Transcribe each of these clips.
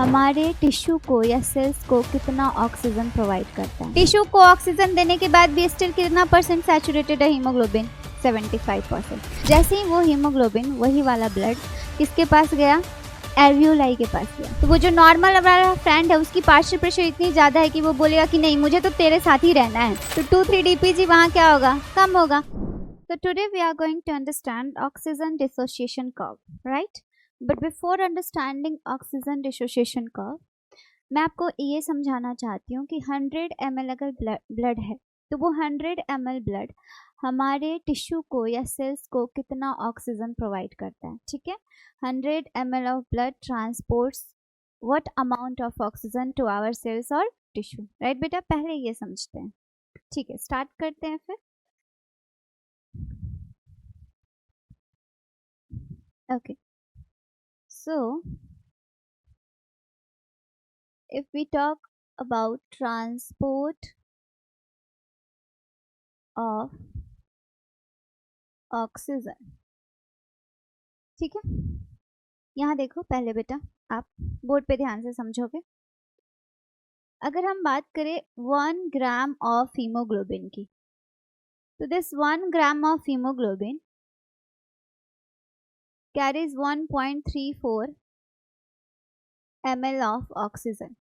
हमारे टिश्यू को या सेल्स को कितना ऑक्सीजन प्रोवाइड करता है? टिश्यू को ऑक्सीजन देने के बाद भी स्टिल कितना परसेंट सैचुरेटेड है हीमोग्लोबिन? 75%। जैसे ही वो हीमोग्लोबिन, वही वाला ब्लड किसके पास गया? एल्वियोलाई के पास गया। तो वो जो नॉर्मल वाला फ्रेंड है उसकी पार्शियल प्रेशर इतनी ज़्यादा है कि वो बोलेगा कि नहीं, मुझे तो तेरे साथ ही रहना है। तो 2,3 DPG वहाँ क्या होगा? कम होगा। So today we are going to understand oxygen dissociation curve, right? But before understanding oxygen dissociation curve, मैं आपको ये समझाना चाहती हूँ कि 100 ml अगर ब्लड है तो वो 100 ml ब्लड हमारे टिश्यू को या सेल्स को कितना ऑक्सीजन प्रोवाइड करता है, ठीक है? 100 ml of blood transports what amount of oxygen to our cells और टिश्यू, राइट बेटा? पहले ये समझते हैं, ठीक है? स्टार्ट करते हैं फिर। Okay, so if we talk about transport of oxygen, ठीक है? यहाँ देखो पहले बेटा, आप बोर्ड पे ध्यान से समझोगे। अगर हम बात करें 1 ग्राम ऑफ हीमोग्लोबिन की, तो this 1 gram of haemoglobin carries 1.34 ml of oxygen.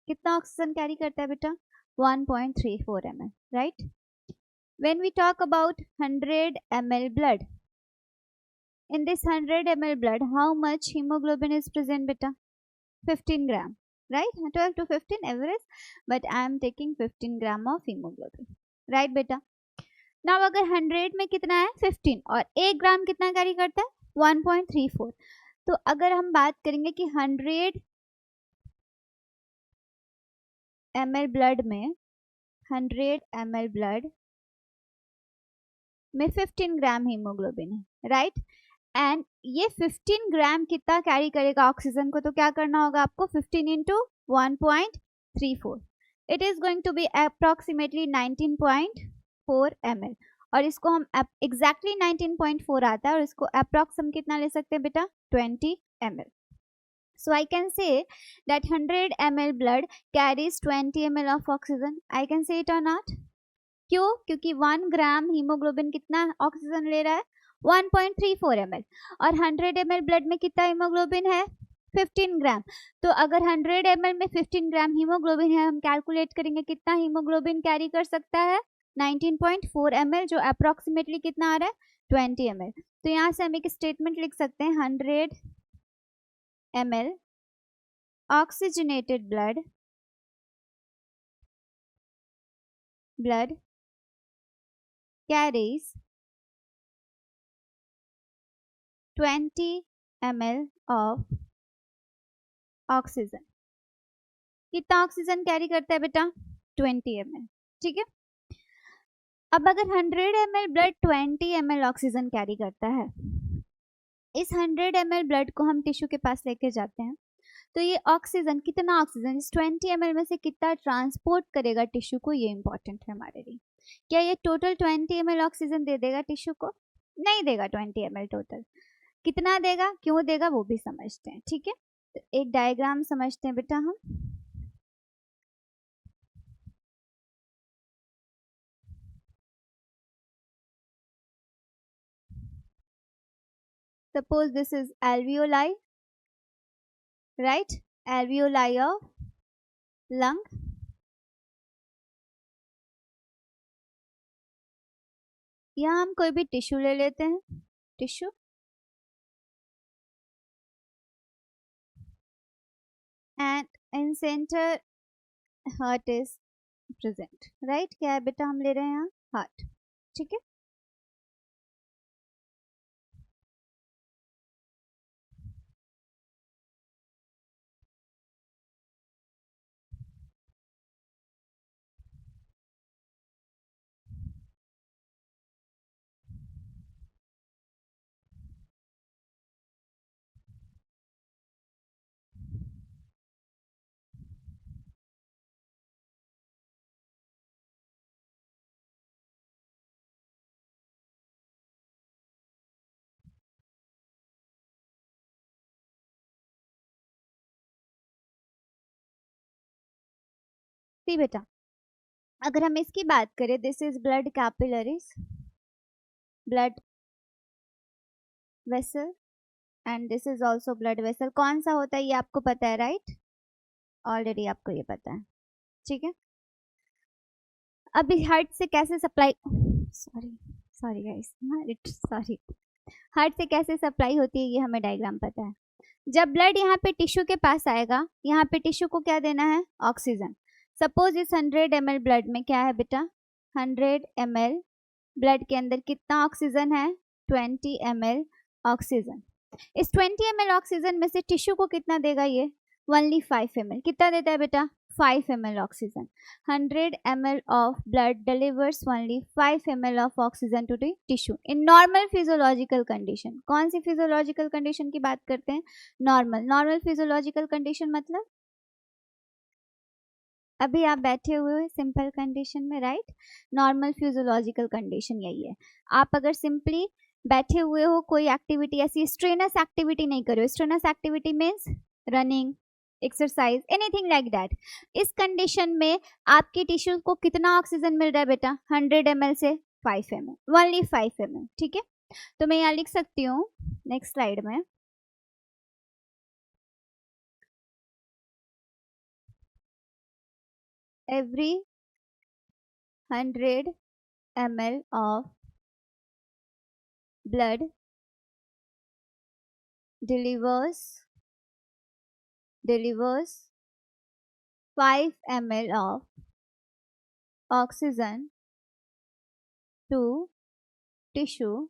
कितना ऑक्सीजन कैरी करता है बेटा? 1.34 ml, right? When we talk about 100 ml blood, in this 100 ml blood, how much hemoglobin is present beta? 15 gram, right? 12 to 15 average, but I am taking 15 gram of hemoglobin, right beta? Now अगर 100 में कितना है? 15, और 1 ग्राम कितना carry करता है? 1.34। तो अगर हम बात करेंगे कि 100 ml ब्लड में 100 ml ब्लड में 15 ग्राम हीमोग्लोबिन है, राइट? एंड ये 15 ग्राम कितना कैरी करेगा ऑक्सीजन को? तो क्या करना होगा आपको? 15 into 1.34, it is going to be approximately 19.4 ml। और इसको हम एग्जैक्टली 19.4 आता है, और इसको अप्रोक्स हम कितना ले सकते हैं बेटा? 20 ml। So I can say that 100 ml blood carries 20 ml of oxygen. I can say it or not? क्यों? क्योंकि 1 ग्राम हीमोग्लोबिन कितना ऑक्सीजन ले रहा है? 1.34 ml। और 100 ml ब्लड में कितना हीमोग्लोबिन है? 15 ग्राम। तो अगर 100 ml में 15 ग्राम हीमोग्लोबिन है, हम कैलकुलेट करेंगे कितना हीमोग्लोबिन कैरी कर सकता है? 19.4 ml, जो अप्रोक्सीमेटली कितना आ रहा है? 20 ml। तो यहाँ से हम एक स्टेटमेंट लिख सकते हैं, 100 ml oxygenated blood carries 20 ml of oxygen. कितना ऑक्सीजन कैरी करता है बेटा? 20 ml, ठीक है? अब अगर 100 ml blood 20 ml oxygen carry करता है, इस 100 ml ब्लड को हम टिश्यू के पास लेके जाते हैं, तो ये ऑक्सीजन, कितना ऑक्सीजन इस 20 ml में से कितना ट्रांसपोर्ट करेगा टिश्यू को, ये इंपॉर्टेंट है हमारे लिए। क्या ये टोटल 20 ml ऑक्सीजन दे देगा टिश्यू को? नहीं देगा 20 ml टोटल। कितना देगा, क्यों देगा, वो भी समझते हैं, ठीक है? तो एक डायग्राम समझते हैं बेटा हम। Suppose this is alveoli, right? Alveoli of lung. यहाँ हम कोई भी टिश्यू ले लेते हैं, tissue, and in center heart is present, right? क्या है बेटा, हम ले रहे हैं यहाँ हार्ट, ठीक है? सी बेटा, अगर हम इसकी बात करें, this is blood capillaries, blood vessel and this is also blood vessel. कौन सा होता है ये आपको पता है, राइट? ऑलरेडी आपको ये पता है, ठीक है। अभी हार्ट से कैसे supply, sorry sorry guys, sorry, heart से कैसे सप्लाई होती है ये हमें डायग्राम पता है। जब ब्लड यहाँ पे टिश्यू के पास आएगा, यहाँ पे टिश्यू को क्या देना है, ऑक्सीजन। सपोज इस 100 ml ब्लड में क्या है बेटा, 100 ml ब्लड के अंदर कितना ऑक्सीजन है, 20 ml ऑक्सीजन। इस 20 ml ऑक्सीजन में से टिश्यू को कितना देगा ये, ओनली 5 ml। कितना देता है बेटा, 5 ml oxygen. 100 ml of blood delivers only 5 ml of oxygen to the tissue in normal physiological condition। कौन सी physiological condition की बात करते हैं, नॉर्मल physiological condition मतलब अभी आप बैठे हुए हो सिंपल कंडीशन में, राइट? नॉर्मल फिजियोलॉजिकल कंडीशन यही है। आप अगर सिंपली बैठे हुए हो, कोई एक्टिविटी ऐसी स्ट्रेनस एक्टिविटी नहीं करो, strenuous activity means running, exercise, anything like that. इस कंडीशन में आपके टिश्यू को कितना ऑक्सीजन मिल रहा है बेटा, 100 ml से 5 ml, ओनली 5 ml, ठीक है। तो मैं यहाँ लिख सकती हूँ नेक्स्ट स्लाइड में, every 100 ml of blood delivers 5 ml of oxygen to tissue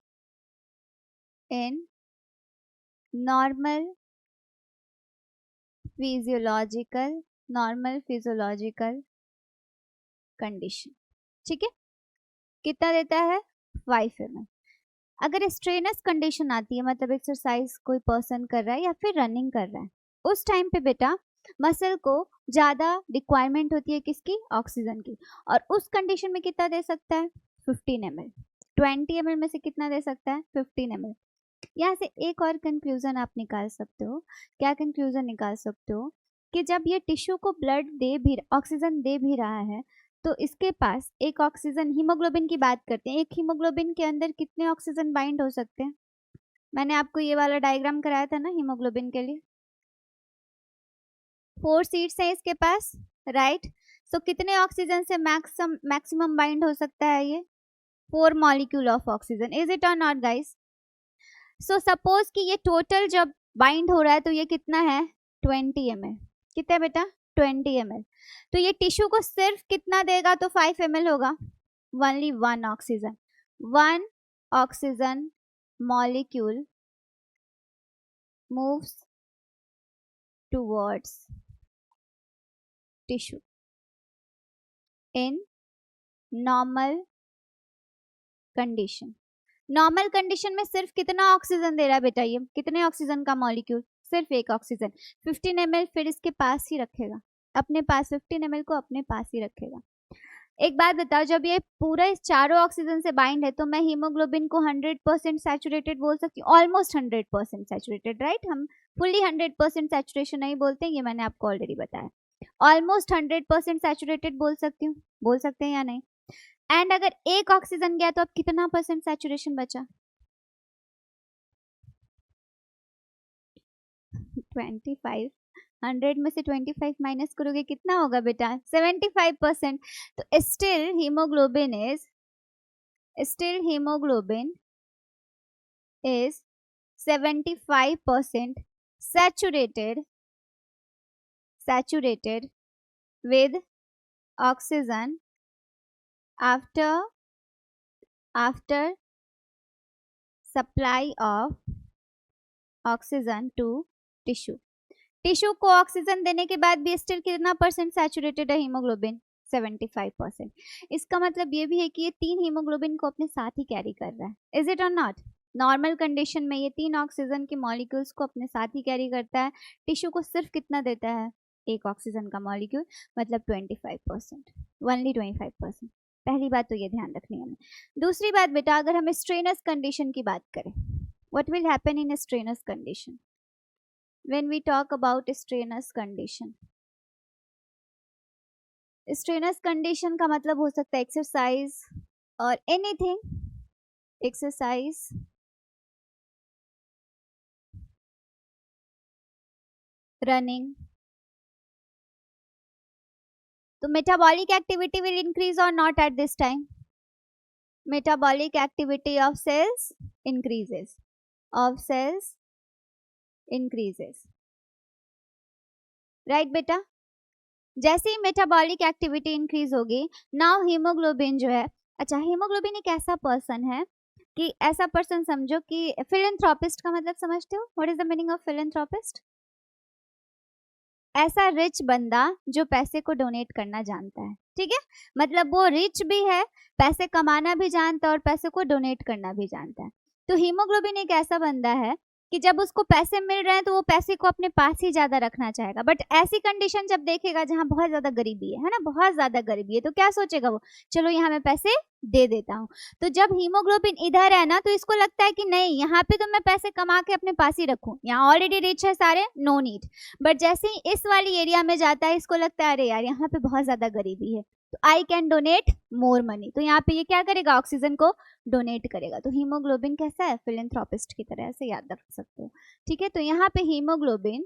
in normal physiological condition, ठीक है। कितना देता है, 5 ml। अगर स्ट्रेनस कंडीशन आती है, मतलब एक्सरसाइज कोई पर्सन कर रहा है या फिर रनिंग कर रहा है, उस टाइम पे बेटा मसल को ज़्यादा रिक्वायरमेंट होती है किसकी, ऑक्सीजन की। और उस कंडीशन में कितना दे सकता है, 15 ml। 20 ml में से कितना दे सकता है, 15 ml। यहाँ से एक और कंक्लूजन आप निकाल सकते हो। क्या कंक्लूजन निकाल सकते हो, कि जब ये टिश्यू को ब्लड दे भी, ऑक्सीजन दे भी रहा है, तो इसके पास एक ऑक्सीजन, हीमोग्लोबिन की बात करते हैं, एक हीमोग्लोबिन के अंदर कितने ऑक्सीजन बाइंड हो सकते हैं। मैंने आपको ये वाला डायग्राम कराया था ना हीमोग्लोबिन के लिए, 4 सीट्स हैं इसके पास, राइट? सो कितने ऑक्सीजन से मैक्सिमम बाइंड हो सकता है ये, 4 molecule of oxygen. Is it और नॉट गाइस? सो सपोज कि ये टोटल जब बाइंड हो रहा है तो ये कितना है, 20 ml। कितना है बेटा, 20 ml। तो ये टिश्यू को सिर्फ कितना देगा, तो 5 ml होगा, only 1 oxygen. 1 oxygen molecule moves towards tissue in normal condition. Normal condition में सिर्फ कितना ऑक्सीजन दे रहा है बेटा, ये कितने ऑक्सीजन का मॉलिक्यूल, सिर्फ एक ऑक्सीजन। 15 ml फिर इसके पास ही रखेगा, अपने पास 15 ml को अपने पास ही रखेगा। एक बात बताओ, जब ये पूरा इस चारों ऑक्सीजन से बाइंड है, तो मैं हीमोग्लोबिन को 100% सैचुरेटेड बोल सकती हूँ, ऑलमोस्ट 100% सैचुरेटेड, राइट? हम फुल्ली 100% सैचुरेशन नहीं बोलते, ये मैंने आपको ऑलरेडी बताया। ऑलमोस्ट 100% सैचुरेटेड बोल सकती हूँ, बोल सकते हैं या नहीं? एंड अगर एक ऑक्सीजन गया तो अब कितना परसेंट सैचुरेशन बचा, 25। 100 में से 25 माइनस करोगे कितना होगा बेटा, 75%। तो still haemoglobin is 75% saturated with oxygen after supply of oxygen to tissue। Tissue को ऑक्सीजन देने के बाद भी स्टिल कितना परसेंट सैचुरेटेड है हीमोग्लोबिन, 75%। इसका मतलब ये भी है कि ये 3 हीमोग्लोबिन को अपने साथ ही कैरी कर रहा है। इज इट और नॉट? नॉर्मल कंडीशन में ये 3 ऑक्सीजन के मॉलिक्यूल्स को अपने साथ ही कैरी करता है। टिश्यू को सिर्फ कितना देता है, एक ऑक्सीजन का मॉलिक्यूल, मतलब 25%, ओनली 25%। पहली बात तो ये ध्यान रखनी है हमें। दूसरी बात बेटा, अगर हम स्ट्रेनस कंडीशन की बात करें, what will happen in strenuous condition? When we talk about strenuous condition, strenuous condition का मतलब हो सकता है एक्सरसाइज और एनीथिंग, एक्सरसाइज, रनिंग. तो मेटाबॉलिक एक्टिविटी विल इंक्रीज और not at this time. Metabolic activity of cells increases, of cells increases. Right बेटा. जैसे ही मेटाबॉलिक एक्टिविटी इंक्रीज होगी, नाउ हीमोग्लोबिन जो है, अच्छा हीमोग्लोबिन एक ऐसा पर्सन है कि ऐसा पर्सन समझो कि फिलेंथ्रोपिस्ट का मतलब समझते हो? What is the meaning of philanthropist? ऐसा रिच बंदा जो पैसे को डोनेट करना जानता है. ठीक है, मतलब वो रिच भी है, पैसे कमाना भी जानता है और पैसे को डोनेट करना भी जानता है. तो हीमोग्लोबिन एक ऐसा बंदा है कि जब उसको पैसे मिल रहे हैं तो वो पैसे को अपने पास ही ज्यादा रखना चाहेगा. बट ऐसी कंडीशन जब देखेगा जहाँ बहुत ज्यादा गरीबी है ना, बहुत ज्यादा गरीबी है, तो क्या सोचेगा वो, चलो यहाँ मैं पैसे दे देता हूँ. तो जब हीमोग्लोबिन इधर है ना, तो इसको लगता है कि नहीं, यहाँ पे तो मैं पैसे कमा के अपने पास ही रखूँ, यहाँ ऑलरेडी रिच है सारे, नो नीड. बट जैसे ही इस वाली एरिया में जाता है, इसको लगता है अरे यार यहाँ पे बहुत ज्यादा गरीबी है, तो I can donate more money. तो यहाँ पे ये क्या करेगा, ऑक्सीजन को डोनेट करेगा. तो हीमोग्लोबिन कैसा है, फिलेंथ्रोपिस्ट की तरह, ऐसे याद रख सकते हो. ठीक है, तो यहाँ पे haemoglobin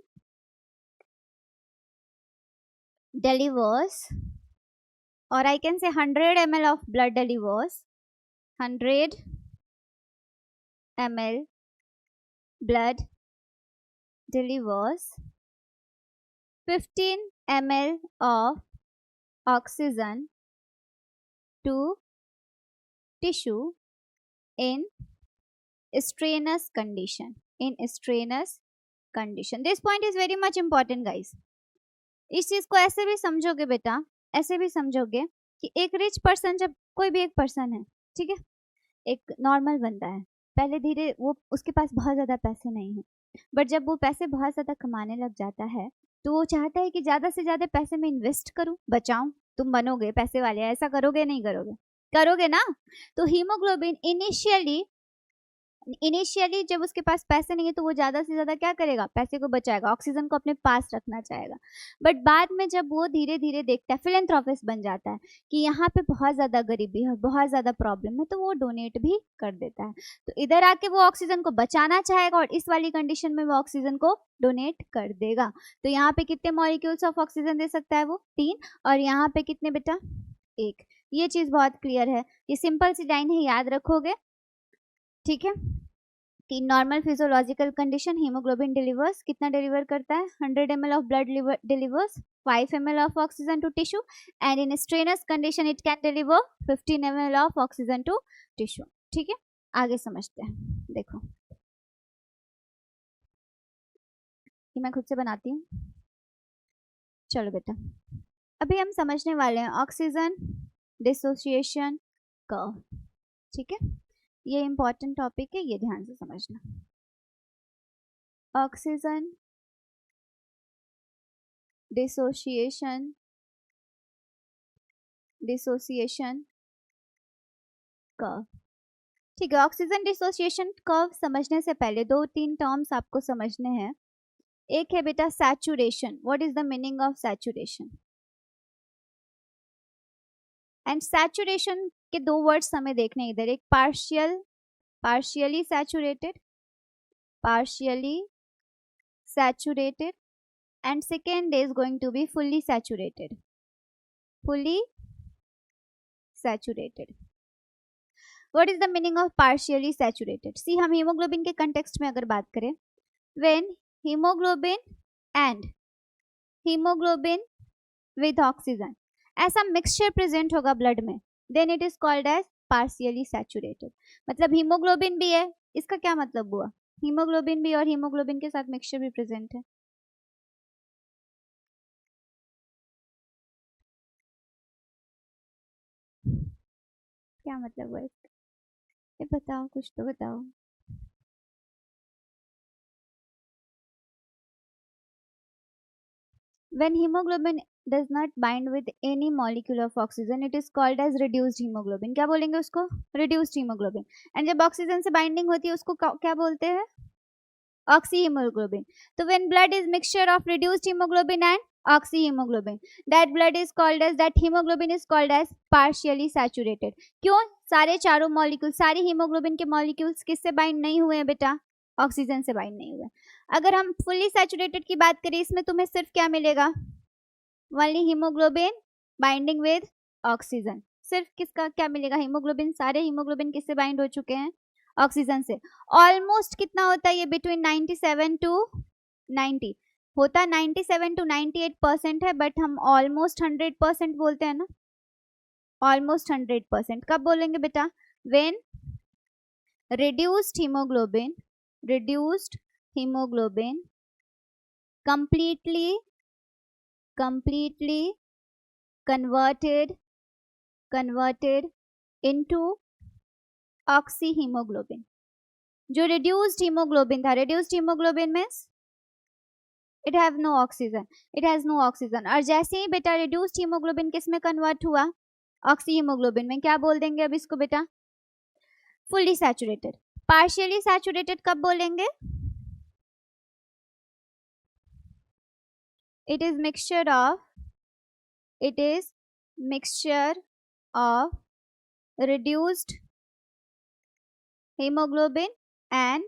delivers, or I can say 100 ml of blood delivers, 100 ml blood delivers 15 ml of oxygen to tissue in strenuous condition. In strenuous condition. This point is very much important, guys. इस चीज को ऐसे भी समझोगे बेटा, ऐसे भी समझोगे कि एक रिच पर्सन, जब कोई भी एक पर्सन है, ठीक है, एक नॉर्मल बंदा है, पहले धीरे वो उसके पास बहुत ज़्यादा पैसे नहीं है, बट जब वो पैसे बहुत ज़्यादा कमाने लग जाता है तो वो चाहता है कि ज़्यादा से ज़्यादा पैसे में इन्वेस्ट करूं, बचाऊं. तुम बनोगे पैसे वाले, ऐसा करोगे नहीं करोगे, करोगे ना. तो हीमोग्लोबिन इनिशियली जब उसके पास पैसे नहीं है तो वो ज़्यादा से ज़्यादा क्या करेगा, पैसे को बचाएगा, ऑक्सीजन को अपने पास रखना चाहेगा. बट बाद में जब वो धीरे धीरे देखता है, फिलेंथ्रोपिस्ट बन जाता है कि यहाँ पे बहुत ज़्यादा गरीबी है, बहुत ज़्यादा प्रॉब्लम है, तो वो डोनेट भी कर देता है. तो इधर आके वो ऑक्सीजन को बचाना चाहेगा और इस वाली कंडीशन में वो ऑक्सीजन को डोनेट कर देगा. तो यहाँ पे कितने मॉलिक्यूल्स ऑफ ऑक्सीजन दे सकता है वो, 3. और यहाँ पे कितने बेटा, 1. ये चीज़ बहुत क्लियर है, ये सिंपल सी लाइन है, याद रखोगे. ठीक है, कि normal physiological condition hemoglobin delivers कितना डिलीवर करता है, 100 ml of blood delivers 5 ml of oxygen to tissue, and in strenuous condition it can deliver 15 ml of oxygen to tissue. ठीक है, आगे समझते हैं. देखो कि मैं खुद से बनाती हूँ. चलो बेटा, अभी हम समझने वाले हैं ऑक्सीजन डिसोसिएशन कर्व. ठीक है, ये इंपॉर्टेंट टॉपिक है, ये ध्यान से समझना. Oxygen dissociation curve. ठीक है, ऑक्सीजन डिसोसिएशन कर्व समझने से पहले 2-3 टर्म्स आपको समझने हैं. एक है बेटा saturation. What is the meaning of saturation? And saturation के 2 वर्ड्स हमें देखने इधर, एक partially saturated and second is going to be fully saturated. What is the meaning of partially saturated? See, हम hemoglobin के context में अगर बात करें, when hemoglobin and hemoglobin with oxygen ऐसा mixture present होगा blood में, then it is called as partially saturated. मतलब hemoglobin भी है, इसका क्या मतलब हुआ, hemoglobin भी और hemoglobin के साथ mixture भी present है. क्या मतलब हुआ इसका, ये बताओ, कुछ तो बताओ. When hemoglobin does not bind with any molecule of oxygen, it is called as reduced hemoglobin. क्या बोलेंगे उसको, reduced hemoglobin. And जब ऑक्सीजन से बाइंडिंग होती है उसको क्या बोलते हैं, oxyhemoglobin. So when blood is mixture of reduced hemoglobin and oxyhemoglobin, that blood is called as, that hemoglobin is called as partially saturated. क्यों? सारे चारों मॉलिक्यूल, सारे हीमोग्लोबिन के मॉलिक्यूल्स किससे बाइंड नहीं हुए हैं बेटा? ऑक्सीजन से बाइंड नहीं हुए. अगर हम फुल्ली सैचुरेटेड की बात करें, इसमें तुम्हें सिर्फ क्या मिलेगा? Only haemoglobin binding with oxygen. सिर्फ किसका क्या मिलेगा? हीमोग्लोबिन. सारे हीमोग्लोबिन किससे बाइंड हो चुके हैं? ऑक्सीजन से. ऑलमोस्ट कितना होता है ये? बिटवीन 97 टू 90 होता. 97 टू 98% है, बट हम ऑलमोस्ट 100% बोलते हैं ना. ऑलमोस्ट 100% कब बोलेंगे बेटा? When reduced hemoglobin completely converted into oxyhemoglobin. जो reduced hemoglobin था, reduced hemoglobin means it has no oxygen. और जैसे ही बेटा reduced hemoglobin किस में कन्वर्ट हुआ? ऑक्सीहीमोग्लोबिन में. क्या बोल देंगे अब इसको बेटा? Fully saturated. पार्शियली सैचुरेटेड कब बोलेंगे? it is mixture of reduced hemoglobin and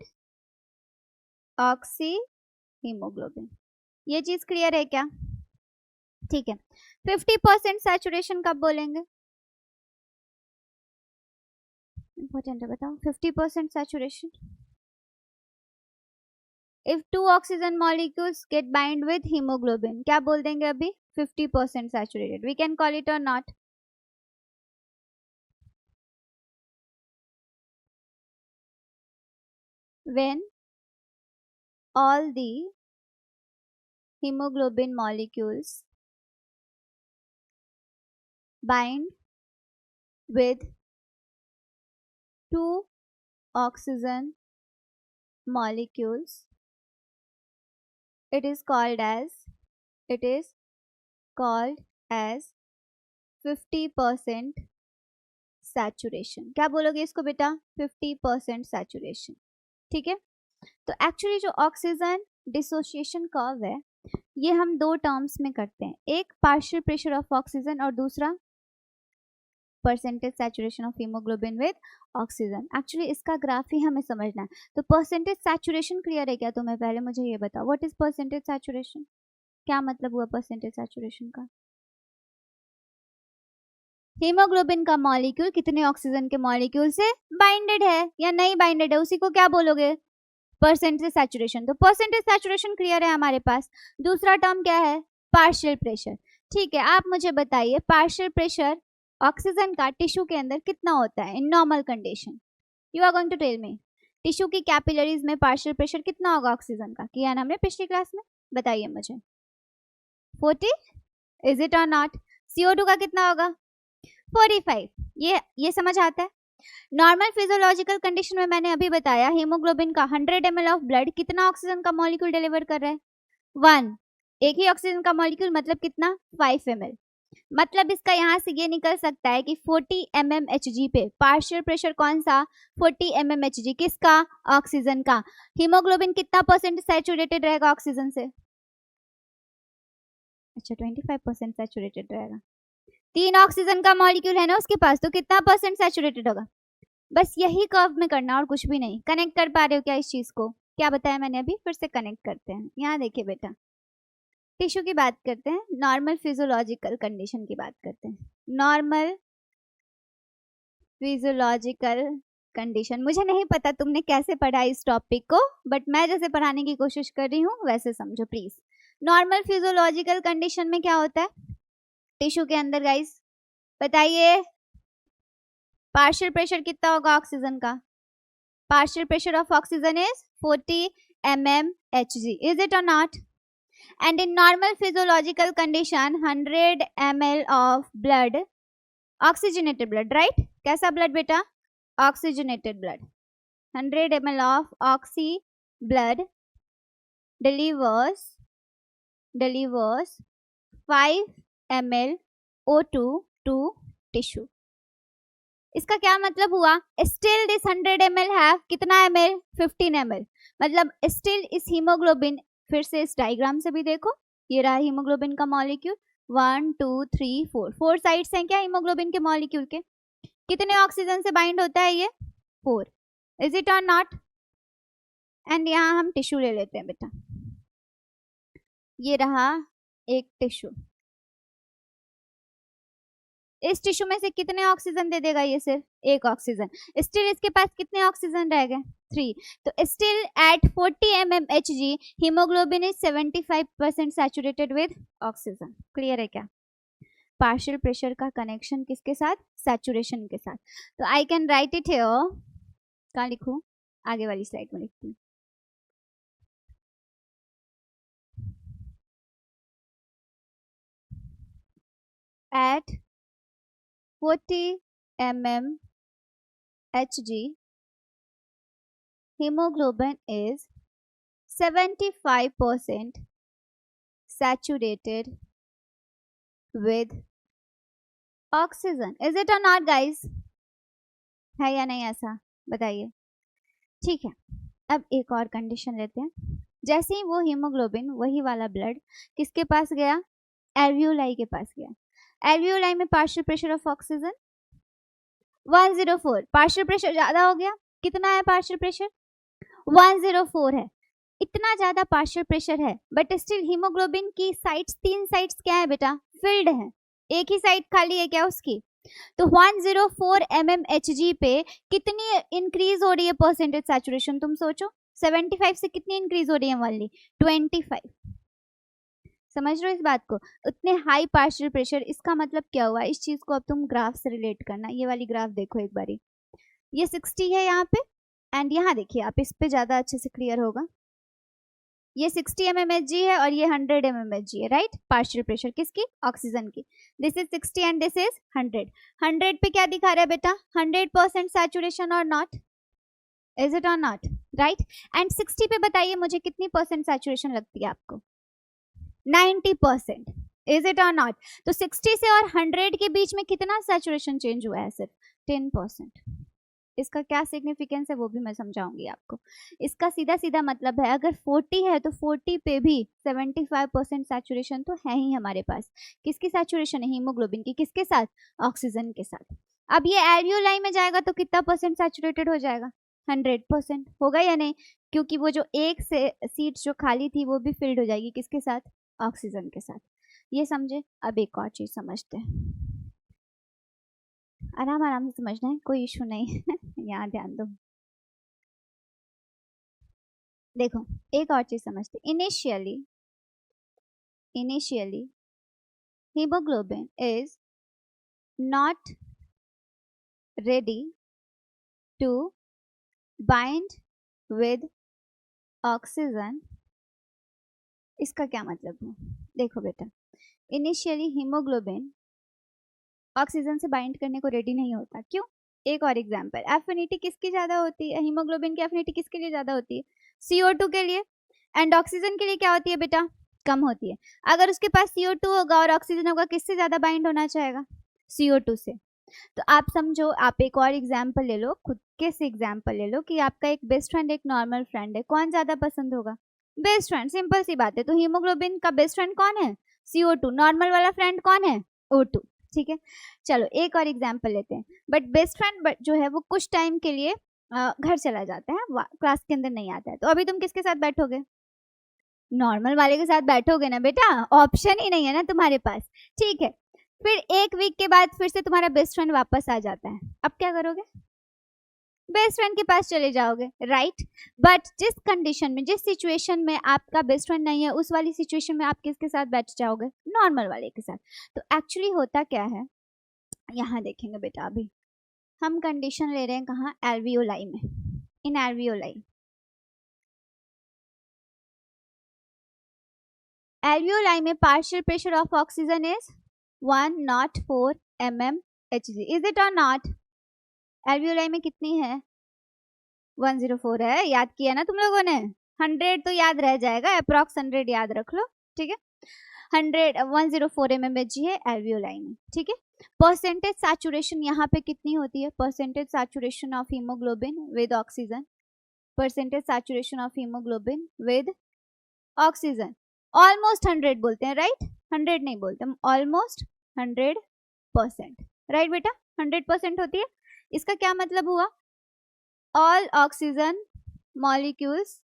oxyhemoglobin. ये चीज क्लियर है क्या? ठीक है. 50% सैचुरेशन कब बोलेंगे? इंपॉर्टेंट है, बताओ. 50% saturation. If two oxygen molecules get bind with hemoglobin, क्या बोल देंगे अभी? 50% saturated. We can call it or not? When all the hemoglobin molecules bind with two oxygen molecules, it is called as 50% saturation. क्या बोलोगे इसको बेटा? 50% saturation. ठीक है. तो एक्चुअली जो ऑक्सीजन डिसोसिएशन कर्व है, ये हम दो टर्म्स में करते हैं. एक पार्शियल प्रेशर ऑफ ऑक्सीजन और दूसरा percentage saturation of hemoglobin with oxygen. Actually इसका ग्राफ ही हमें समझना है. तो परसेंटेज सैचुरेशन क्लियर है क्या तुम्हें? पहले मुझे ये बताओ, व्हाट इज परसेंटेज सैचुरेशन? क्या मतलब हुआ परसेंटेज सैचुरेशन का? हीमोग्लोबिन का मॉलिक्यूल कितने ऑक्सीजन के मॉलिक्यूल से बाइंडेड है या नहीं बाइंडेड है, उसी को क्या बोलोगे? Percentage saturation. तो परसेंटेज सैचुरेशन क्लियर है हमारे पास. दूसरा टर्म क्या है? Partial pressure. ठीक है. आप मुझे बताइए पार्शियल प्रेशर ऑक्सीजन का टिश्यू के अंदर कितना होता है in normal condition? You are going to tell me. Tissue की कैपिलरीज में पार्शियल प्रेशर कितना होगा ऑक्सीजन का? किया ना हमने पिछली क्लास में. बताइए मुझे. 40. इज इट और नॉट? CO2 का कितना होगा? 45. ये समझ आता है. नॉर्मल फिजियोलॉजिकल कंडीशन में मैंने अभी बताया हीमोग्लोबिन का 100 ml ऑफ ब्लड कितना ऑक्सीजन का मॉलिक्यूल डिलीवर कर रहा है? 1. एक ही ऑक्सीजन का मॉलिक्यूल, मतलब कितना? 5 ml. मतलब इसका यहाँ से ये निकल सकता है कि 40 mmHg पे पार्शियल प्रेशर कौन सा? 40 mmHg. किसका? ऑक्सीजन का. हीमोग्लोबिन कितना परसेंट सैचुरेटेड रहेगा ऑक्सीजन से? अच्छा 25% सैचुरेटेड रहेगा. 3 ऑक्सीजन का मॉलिक्यूल है ना उसके पास, तो कितना परसेंट सैचुरेटेड होगा? बस यही कर्व में करना और कुछ भी नहीं. कनेक्ट कर पा रहे हो क्या इस चीज को? क्या बताया मैंने अभी? फिर से कनेक्ट करते हैं. यहाँ देखिए बेटा, टिश्यू की बात करते हैं, नॉर्मल फिजियोलॉजिकल कंडीशन की बात करते हैं. Normal physiological condition. मुझे नहीं पता तुमने कैसे पढ़ा इस टॉपिक को, बट मैं जैसे पढ़ाने की कोशिश कर रही हूँ वैसे समझो प्लीज. नॉर्मल फिजियोलॉजिकल कंडीशन में क्या होता है टिश्यू के अंदर गाइस? बताइए. पार्शियल प्रेशर कितना होगा ऑक्सीजन का? Partial pressure of oxygen is 40 mmHg. Is it और not? And in normal physiological condition 100 ml of blood, oxygenated blood, right? कैसा blood बेटा? Oxygenated blood. 100 ml of oxy blood delivers 5 ml O2 to tissue. इसका क्या मतलब हुआ, still this 100 ml have कितना ml 15 ml, मतलब still इस haemoglobin, फिर से इस डायग्राम से भी देखो, ये रहा हीमोग्लोबिन का मॉलिक्यूल 1 2 3 4, 4 साइड्स हैं क्या हीमोग्लोबिन के मॉलिक्यूल के, कितने ऑक्सीजन से बाइंड होता है ये 4, इज इट और नॉट। एंड यहाँ हम टिश्यू ले लेते हैं बेटा, ये रहा एक टिश्यू, इस टिश्यू में से कितने ऑक्सीजन दे देगा ये, सिर्फ एक ऑक्सीजन, स्टिल इसके पास कितने ऑक्सीजन रह गए 3, तो still at 40 mmHg haemoglobin is 75% saturated with oxygen. Clear है क्या, पार्शियल प्रेशर का कनेक्शन किसके साथ, सैचुरेशन के साथ। तो I can write it here, कहाँ लिखूं, आगे वाली स्लाइड में लिखती हूँ, at 40 mmHg hemoglobin is 75% saturated with oxygen. Is it or not guys? है या नहीं ऐसा बताइए। ठीक है, अब एक और कंडीशन लेते हैं, जैसे ही वो हीमोग्लोबिन वही वाला ब्लड किसके पास गया, एल्वियोलाई के पास गया, एल्वियोलाई में partial pressure of oxygen 104, partial pressure ज्यादा हो गया, कितना है पार्शियल प्रेशर 104 है, इतना ज्यादा पार्शियल प्रेशर है, बट स्टिल हीमोग्लोबिन की साइड्स, 3 साइड्स क्या है बेटा, फिल्ड है, एक ही साइड खाली है क्या उसकी, तो 104 mmHg पे कितनी इंक्रीज हो रही है परसेंटेज सैचुरेशन, तुम सोचो 75 से कितनी इंक्रीज हो रही है, वाली 25, समझ रहे हो इस बात को, उतने हाई पार्शियल प्रेशर, इसका मतलब क्या हुआ, इस चीज को अब तुम ग्राफ से रिलेट करना, ये वाली ग्राफ देखो एक बारी, ये 60 है यहाँ पे, एंड यहाँ देखिए आप, इस पे ज्यादा अच्छे से क्लियर होगा, ये 60 mmHg है और ये 100 mmHg है, राइट, पार्शियल प्रेशर किसकी, ऑक्सीजन की, this is 60 and this is 100, 100 पे क्या दिखा रहा है बेटा, 100% सैचुरेशन और नॉट, इज इट और नॉट, राइट, एंड 60 पे बताइए मुझे कितनी परसेंट सैचुरेशन लगती है आपको, 90%, इज इट और नॉट, तो 60 से और 100 के बीच में कितना सैचुरेशन चेंज हुआ है, सिर्फ 10%, इसका क्या सिग्निफिकेंस है वो भी मैं समझाऊंगी आपको, इसका सीधा सीधा मतलब है, अगर 40 है तो 40 पे भी 75% सैचुरेशन तो है ही हमारे पास, किसकी सैचुरेशन है, हीमोग्लोबिन की, किसके साथ, ऑक्सीजन के साथ, अब ये एल्वियोलाई में जाएगा तो कितना परसेंट सैचुरेटेड हो जाएगा, 100% होगा या नहीं, क्योंकि वो जो एक से सीट जो खाली थी वो भी फिल्ड हो जाएगी, किसके साथ, ऑक्सीजन के साथ, ये समझे। अब एक और चीज समझते हैं, आराम आराम से समझना है, कोई इशू नहीं है यहाँ ध्यान दो, देखो एक और चीज समझते, initially hemoglobin is not ready to bind with oxygen, इसका क्या मतलब है, देखो बेटा, इनिशियली हीमोग्लोबिन ऑक्सीजन से बाइंड करने को रेडी नहीं होता, क्यों, एक और एग्जांपल, एफिनिटी किसकी ज्यादा होती है, हीमोग्लोबिन की एफिनिटी किसके लिए ज्यादा होती है, CO2 के लिए, एंड ऑक्सीजन के लिए क्या होती है बेटा, कम होती है, अगर उसके पास CO2 होगा और ऑक्सीजन होगा, किससे ज्यादा बाइंड होना चाहेगा, CO2 से, तो आप समझो, आप एक और एग्जाम्पल ले लो, खुद के से एग्जाम्पल ले लो कि आपका एक बेस्ट फ्रेंड एक नॉर्मल फ्रेंड है, कौन ज्यादा पसंद होगा, बेस्ट फ्रेंड, सिंपल सी बात है, तो हीमोग्लोबिन का बेस्ट फ्रेंड कौन है, CO2, नॉर्मल वाला फ्रेंड कौन है, O2, ठीक है। चलो एक और एग्जाम्पल लेते हैं, बट बेस्ट फ्रेंड जो है वो कुछ टाइम के लिए घर चला जाता है, क्लास के अंदर नहीं आता है, तो अभी तुम किसके साथ बैठोगे, नॉर्मल वाले के साथ बैठोगे ना बेटा, ऑप्शन ही नहीं है ना तुम्हारे पास, ठीक है, फिर एक वीक के बाद फिर से तुम्हारा बेस्ट फ्रेंड वापस आ जाता है, अब क्या करोगे, बेस्ट फ्रेंड के पास चले जाओगे, राइट, बट जिस कंडीशन में, जिस सिचुएशन में आपका बेस्ट फ्रेंड नहीं है, उस वाली सिचुएशन में आप किसके साथ बैठ जाओगे, नॉर्मल वाले के साथ। तो एक्चुअली होता क्या है, यहाँ देखेंगे बेटा, अभी हम कंडीशन ले रहे हैं कहाँ, एल्वियोलाई में, इन एल्वियोलाई में partial pressure of oxygen is 104 mmHg, is it और नॉट, एल्वियोलाई में कितनी है, 104 है, याद किया ना तुम लोगों ने, 100 तो याद रह जाएगा, अप्रॉक्स 100 याद रख लो, ठीक है। 104 mmHg है एल्वियोलाई में, ठीक है। परसेंटेज सैचुरेशन यहाँ पे कितनी होती है, percentage saturation of hemoglobin with oxygen, percentage saturation of hemoglobin with oxygen almost 100 बोलते हैं, राइट, 100 नहीं बोलते हम, ऑलमोस्ट 100%, राइट बेटा, 100% होती है। इसका क्या मतलब हुआ, all oxygen molecules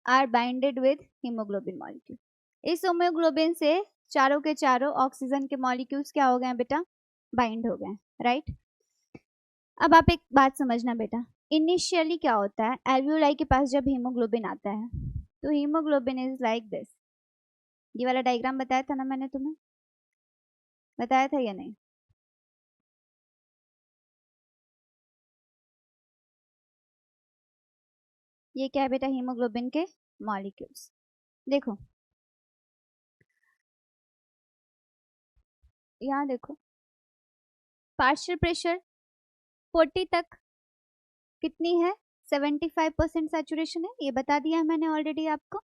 are binded with hemoglobin molecule. इस हीमोग्लोबिन से चारों के चारों ऑक्सीजन के मॉलिक्यूल्स क्या हो गए बेटा, बाइंड हो गए, राइट। अब आप एक बात समझना बेटा, इनिशियली क्या होता है, एल्वियोलाई के पास जब हीमोग्लोबिन आता है तो हीमोग्लोबिन इज लाइक दिस। ये वाला डायग्राम बताया था ना मैंने तुम्हें, बताया था या नहीं, ये क्या है बेटा, हीमोग्लोबिन के मॉलिक्यूल्स। देखो यहाँ देखो, पार्शियल प्रेशर 40 तक कितनी है, 75% सैचुरेशन है, ये बता दिया है मैंने ऑलरेडी आपको,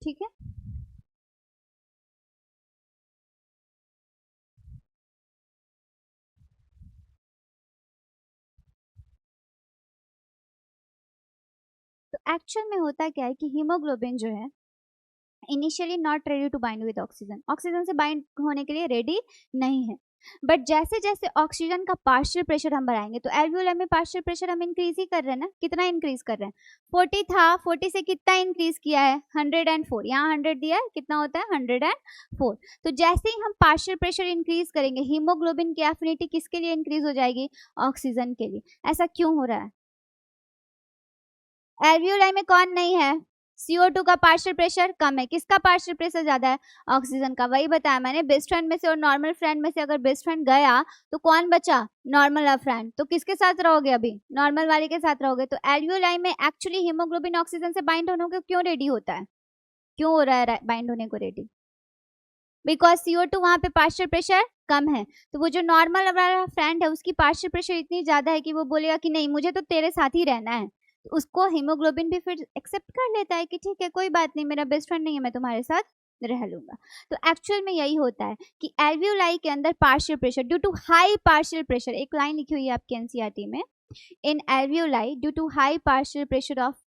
ठीक है। तो एक्चुअल में होता क्या है कि हीमोग्लोबिन जो है initially not ready to bind with oxygen, oxygen से बाइंड होने के लिए रेडी नहीं है, बट जैसे जैसे ऑक्सीजन का पार्शियल प्रेशर हम बढ़ाएंगे, तो एल्वियोलाई में पार्शियल प्रेशर हम इंक्रीज ही कर रहे हैं ना, कितना इंक्रीज कर रहे हैं, 40 था, 40 से कितना इंक्रीज किया है, 104, यहाँ 100 दिया है, कितना होता है 104। तो जैसे ही हम पार्शियल प्रेशर इंक्रीज करेंगे, हीमोग्लोबिन की एफिनिटी किसके लिए इंक्रीज हो जाएगी, ऑक्सीजन के लिए। ऐसा क्यों हो रहा है, एल्वियोलाई में कौन नहीं है, CO2 का पार्शियल प्रेशर कम है, किसका पार्शियल प्रेशर ज्यादा है, ऑक्सीजन का। वही बताया मैंने, बेस्ट फ्रेंड में से और नॉर्मल फ्रेंड में से अगर बेस्ट फ्रेंड गया तो कौन बचा, नॉर्मल फ्रेंड, तो किसके साथ रहोगे, अभी नॉर्मल वाले के साथ रहोगे। तो एल्वियोलाई में एक्चुअली हीमोग्लोबिन ऑक्सीजन से बाइंड होने को क्यों रेडी होता है, क्यों हो रहा है बाइंड होने को रेडी, बिकॉज CO2 वहां पे पार्शियल प्रेशर कम है। तो वो जो नॉर्मल वाला फ्रेंड है उसकी पार्शियल प्रेशर इतनी ज्यादा है कि वो बोलेगा कि नहीं मुझे तो तेरे साथ ही रहना है, तो उसको हीमोग्लोबिन भी फिर एक्सेप्ट कर लेता है कि ठीक है कोई बात नहीं, मेरा बेस्ट फ्रेंड नहीं है, मैं तुम्हारे साथ रह लूंगा। तो एक्चुअल में यही होता है कि एल्वियोलाई के अंदर partial pressure due to high partial pressure, एक लाइन लिखी हुई है आपके एनसीईआरटी में, in alveoli due to high partial pressure of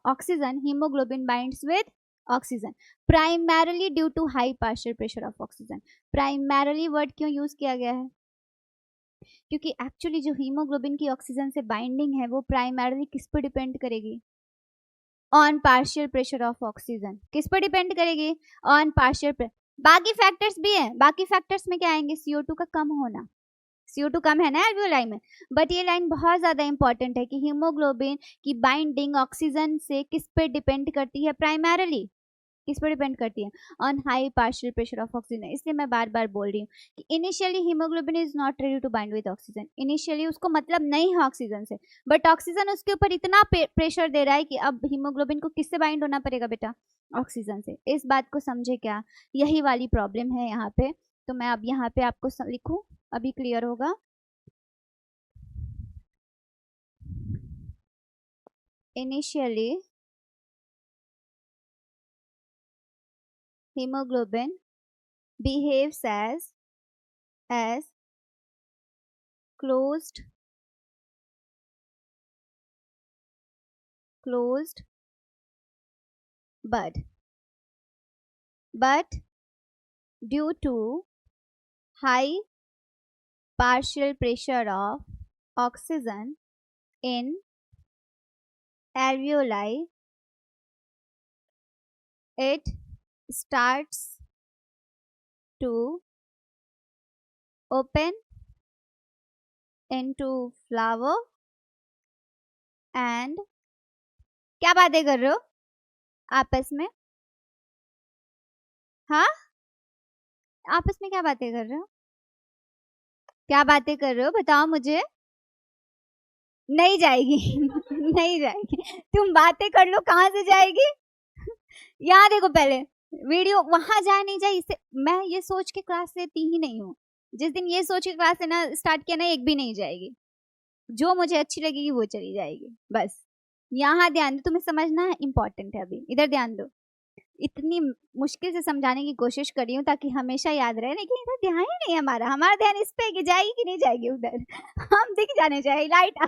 oxygen haemoglobin binds with oxygen, primarily due to high partial pressure of oxygen. Primarily word क्यों use किया गया है, क्योंकि एक्चुअली जो हीमोग्लोबिन की ऑक्सीजन से बाइंडिंग है वो प्राइमरली किस पर डिपेंड करेगी, on partial pressure of oxygen. किस पर डिपेंड करेगी, ऑन पार्शियल प्रेशर। बाकी फैक्टर्स भी हैं, बाकी फैक्टर्स में क्या आएंगे, CO2 का कम होना, CO2 कम है ना एल्वियोलाई में, बट ये लाइन बहुत ज्यादा इंपॉर्टेंट है कि हीमोग्लोबिन की बाइंडिंग ऑक्सीजन से किस पे डिपेंड करती है, प्राइमरली किस पर डिपेंड करती है, on high partial pressure of oxygen. इसलिए मैं बार बार बोल रही हूँ कि initially hemoglobin is not ready to bind with oxygen, initially उसको मतलब नहीं है ऑक्सीजन से, बट ऑक्सीजन उसके ऊपर इतना प्रेशर दे रहा है कि अब हीमोग्लोबिन को किससे बाइंड होना पड़ेगा बेटा, ऑक्सीजन से। इस बात को समझे क्या, यही वाली प्रॉब्लम है यहाँ पे। तो मैं अब यहाँ पे आपको लिखूं, अभी क्लियर होगा। Initially hemoglobin behaves as closed bud, but due to high partial pressure of oxygen in alveoli, it starts to open into flower and क्या बातें कर रहे हो आपस में, हाँ आपस में क्या बातें कर रहे हो, क्या बातें कर रहे हो बताओ मुझे, नहीं जाएगी नहीं जाएगी, तुम बातें कर लो, कहाँ से जाएगी यहाँ देखो, पहले वीडियो वहां जाए नहीं जाए, इससे मैं ये सोच के क्लास लेती ही नहीं हूँ, जिस दिन ये सोच के क्लास लेना स्टार्ट किया ना, एक भी नहीं जाएगी, जो मुझे अच्छी लगेगी वो चली जाएगी, बस यहाँ ध्यान दो, तुम्हें समझना है इंपॉर्टेंट है, अभी इधर ध्यान दो। इतनी मुश्किल से समझाने की कोशिश कर रही हूँ ताकि हमेशा याद रहे, लेकिन इधर ध्यान ही नहीं है हमारा ध्यान इस पे कि जाएगी कि नहीं जाएगी उधर। हम दिख जाने चाहिए हाईलाइट,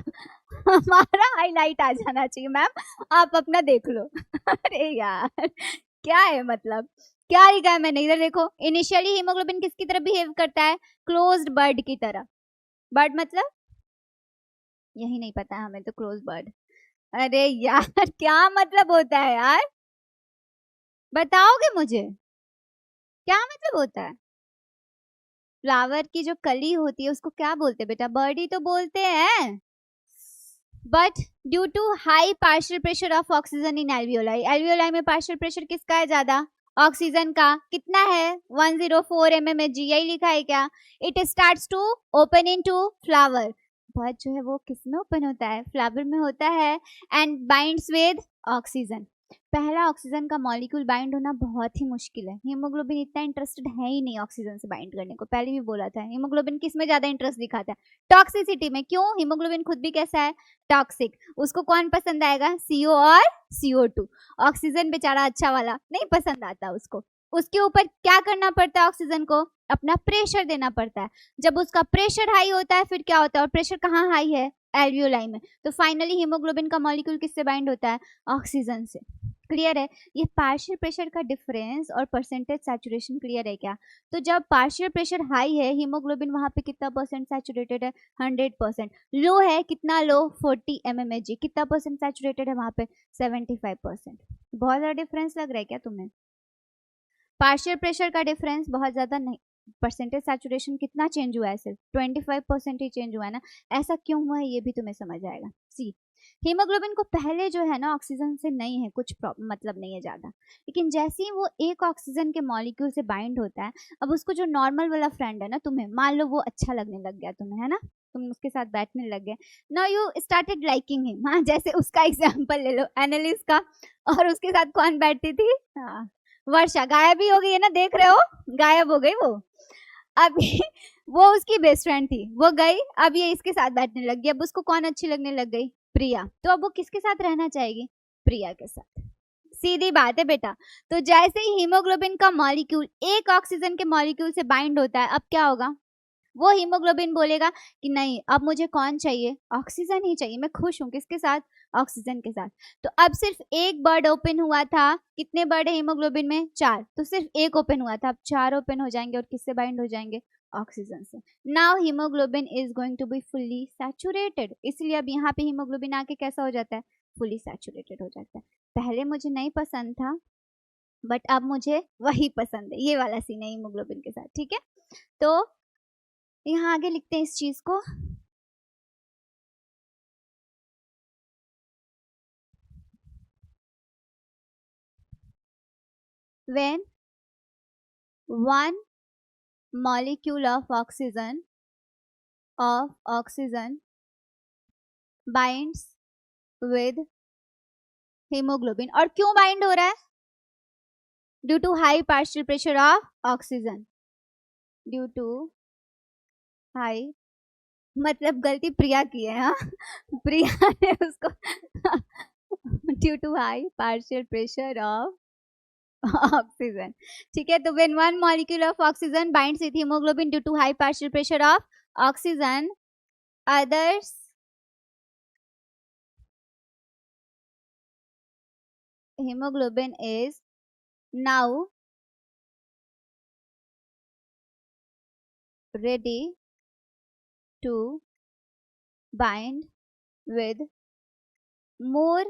हमारा हाईलाइट आ जाना चाहिए। मैम आप अपना देख लो। अरे यार क्या है मतलब, क्या लिखा है मैंने इधर देखो। इनिशियली हीमोग्लोबिन किसकी तरह बिहेव करता है? क्लोज्ड बर्ड की तरह। बर्ड मतलब यही नहीं पता है हमें तो, क्लोज बर्ड। अरे यार क्या मतलब होता है यार, बताओगे मुझे क्या मतलब होता है? फ्लावर की जो कली होती है उसको क्या बोलते हैं बेटा? बर्ड ही तो बोलते हैं। But due to high partial pressure of oxygen in alveoli, alveoli में पार्शियल प्रेशर किसका है ज्यादा? ऑक्सीजन का। कितना है? 104 mmHg, यही लिखा है क्या? It starts to open into flower. But जो है वो किस में ओपन होता है? फ्लावर में होता है। And binds with oxygen. पहला ऑक्सीजन का मॉलिक्यूल बाइंड होना बहुत ही मुश्किल है। हीमोग्लोबिन इतना इंटरेस्टेड है ही नहीं ऑक्सीजन से बाइंड करने को, पहले भी बोला था। हीमोग्लोबिन किस में ज्यादा इंटरेस्ट दिखाता है? टॉक्सिसिटी में। क्यों? हीमोग्लोबिन खुद भी कैसा है? टॉक्सिक। उसको कौन पसंद आएगा? CO और CO2। ऑक्सीजन बेचारा अच्छा वाला नहीं पसंद आता उसको। उसके ऊपर क्या करना पड़ता है? ऑक्सीजन को अपना प्रेशर देना पड़ता है। जब उसका प्रेशर हाई होता है फिर क्या होता है? और प्रेशर कहाँ हाई है? एल्वियोलाई में। तो फाइनली हीमोग्लोबिन का मॉलिक्यूल किससे बाइंड होता है? ऑक्सीजन से। क्लियर है? ये पार्शियल प्रेशर का डिफरेंस और परसेंटेज सैचुरेशन क्लियर है क्या? तो जब पार्शियल प्रेशर हाई है हीमोग्लोबिन वहां पे कितना परसेंट सैचुरेटेड है? 100%। लो है कितना लो? 40 mmHg। कितना परसेंट सैचुरेटेड है वहां पे? 75%। बहुत ज्यादा डिफरेंस लग रहा है क्या तुम्हें? पार्शियल प्रेशर का डिफरेंस बहुत ज्यादा नहीं, परसेंटेज सैचुरेशन कितना चेंज हुआ है? सिर्फ 25% ही चेंज हुआ है ना। ऐसा क्यों हुआ है ये भी तुम्हें समझ आएगा। सी, हीमोग्लोबिन को पहले जो है ना ऑक्सीजन से नहीं है कुछ मतलब नहीं है ज्यादा, लेकिन जैसे ही वो एक ऑक्सीजन के मॉलिक्यूल से बाइंड होता है, अब उसको जो नॉर्मल वाला फ्रेंड है ना, तुम्हें मान लो वो अच्छा लगने लग गया तुम्हें, है ना, तुम उसके साथ बैठने लग गए। Now you started liking him. हाँ, जैसे उसका एग्जांपल ले लो, एनालिस का। और उसके साथ कौन बैठती थी? हाँ, वर्षा। गायब ही हो गई है ना, देख रहे हो, गायब हो गई वो। अभी वो उसकी बेस्ट फ्रेंड थी, वो गई, अब ये इसके साथ बैठने लग गई। अब उसको कौन अच्छी लगने लग गई? प्रिया। तो अब वो किसके साथ रहना चाहेगी? प्रिया के साथ। सीधी बात है बेटा। तो जैसे ही हीमोग्लोबिन का मॉलिक्यूल एक ऑक्सीजन के मॉलिक्यूल से बाइंड होता है, अब क्या होगा? वो हीमोग्लोबिन बोलेगा कि नहीं, अब मुझे कौन चाहिए? ऑक्सीजन ही चाहिए। मैं खुश हूँ किसके साथ? ऑक्सीजन के साथ। तो अब सिर्फ एक बर्ड ओपन हुआ था। कितने बर्ड है हीमोग्लोबिन में? 4। तो सिर्फ एक ओपन हुआ था, अब 4 ओपन हो जाएंगे और किससे बाइंड हो जाएंगे? ऑक्सीजन से। Now hemoglobin is going to be fully saturated. इसलिए अब यहाँ पे हीमोग्लोबिन आके कैसा हो जाता है? फुली सैचुरेटेड हो जाता है। पहले मुझे नहीं पसंद था, बट अब मुझे वही पसंद है। ये वाला सीन है हीमोग्लोबिन के साथ। ठीक है, तो यहाँ आगे लिखते हैं इस चीज को। When one molecule of oxygen binds with hemoglobin, और क्यों बाइंड हो रहा है? Due to high partial pressure of oxygen. Due to high, मतलब गलती प्रिया की है। हाँ, प्रिया ने उसको due to high partial pressure of oxygen. ठीक है, तो when one molecule of oxygen binds with hemoglobin due to high partial pressure of oxygen, others hemoglobin is now ready to bind with more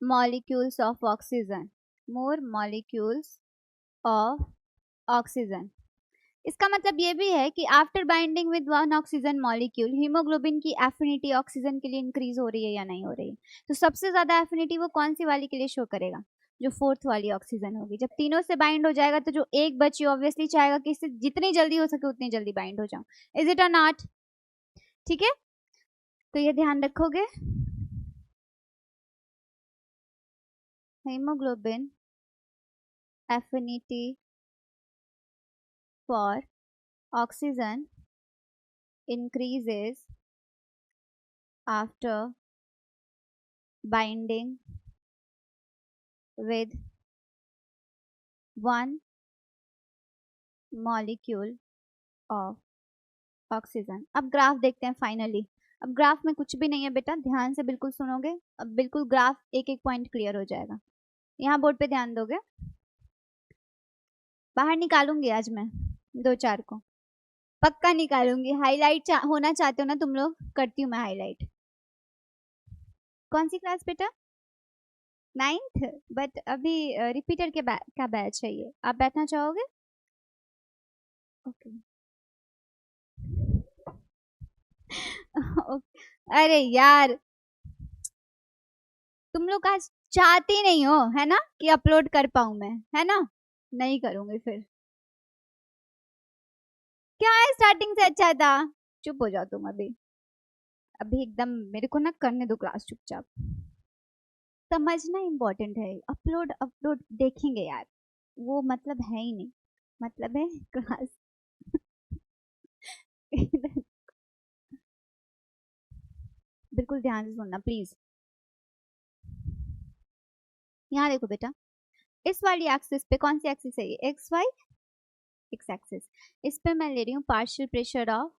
molecules of oxygen, more molecules of oxygen। इसका मतलब ये भी है कि after binding with one oxygen molecule haemoglobin की affinity oxygen के लिए increase हो रही है या नहीं हो रही है? तो सबसे ज्यादा एफिनिटी वो कौन सी वाली के लिए शो करेगा? जो फोर्थ वाली ऑक्सीजन होगी। जब तीनों से बाइंड हो जाएगा तो जो एक बची ऑब्वियसली चाहेगा कि इससे जितनी जल्दी हो सके उतनी जल्दी बाइंड हो जाऊं। इज इट और नॉट? ठीक है, तो ये ध्यान रखोगे। hemoglobin affinity for oxygen increases after binding with 1 molecule of oxygen. अब ग्राफ देखते हैं फाइनली। अब ग्राफ में कुछ भी नहीं है बेटा, ध्यान से बिल्कुल सुनोगे, अब बिल्कुल ग्राफ एक एक पॉइंट क्लियर हो जाएगा। यहाँ बोर्ड पे ध्यान दोगे, बाहर निकालूंगी आज मैं 2-4 को, पक्का निकालूंगी। हाईलाइट होना चाहते हो ना तुम लोग, करती हूँ मैं हाईलाइट। कौन सी क्लास बेटा? 9th। बट अभी रिपीटर के का बैच है ये, आप बैठना चाहोगे? ओके अरे यार, तुम लोग आज चाहती नहीं हो है ना कि अपलोड कर पाऊं मैं, है ना? नहीं करूंगी फिर। क्या है, स्टार्टिंग से अच्छा था। चुप हो जाओ तुम अभी, अभी एकदम मेरे को ना करने दो क्लास चुपचाप। समझना इम्पोर्टेंट है, अपलोड अपलोड देखेंगे यार, वो मतलब है ही नहीं, मतलब है क्लास बिल्कुल ध्यान से सुनना प्लीज। यहाँ देखो बेटा, इस वाली एक्सिस पे कौन सी एक्सिस है ये? X Y X axis. इस पे मैं ले रही हूँ पार्शियल प्रेशर ऑफ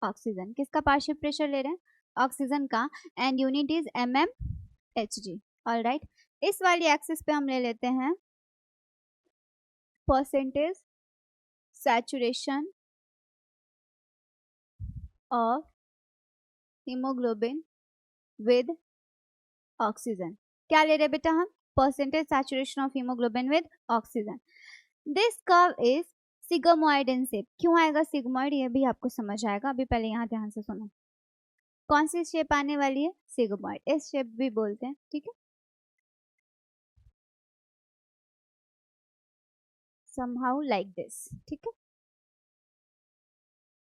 ऑक्सीजन। किसका पार्शियल प्रेशर ले रहे हैं? ऑक्सीजन का। And unit is mmHg। Alright, इस वाली एक्सिस पे हम ले लेते हैं percentage saturation of hemoglobin with oxygen. क्या ले रहे हैं बेटा हम? Percentage saturation of hemoglobin with oxygen. This curve is sigmoid in shape. क्यों आएगा सिग्मोइड, ये भी आपको समझ आएगा, अभी पहले यहाँ ध्यान से सुनो। कौन सी शेप आने वाली है? सिग्मोइड, इस शेप भी बोलते हैं, ठीक है। somehow like this, ठीक है,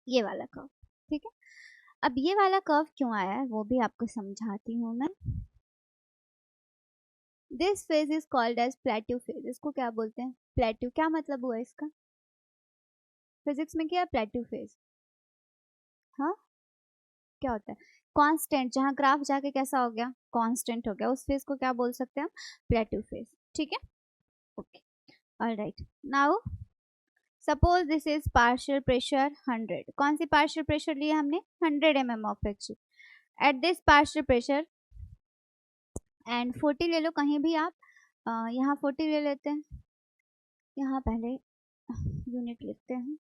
ये वाला कर्व, ठीक है। अब ये वाला कर्व क्यों आया है वो भी आपको समझाती हूँ मैं। This phase is called as plateau phase. इसको क्या बोलते हैं? प्लेट्यू। क्या मतलब हुआ इसका? फिजिक्स में क्या है प्लेट्यू फेज? हाँ, क्या होता है? कांस्टेंट, जहाँ ग्राफ जाके कैसा हो गया? कांस्टेंट हो गया, उस फेज को क्या बोल सकते हैं हम? प्लेट्यू फेज, ठीक है। Okay, alright. Now suppose this is partial pressure 100। कौन सी पार्शियल प्रेशर लिया हमने? 100 mm of Hg। At this partial pressure and 40 ले लो कहीं भी आप, यहाँ 40 ले लेते हैं, यहाँ पहले यूनिट लिखते हैं।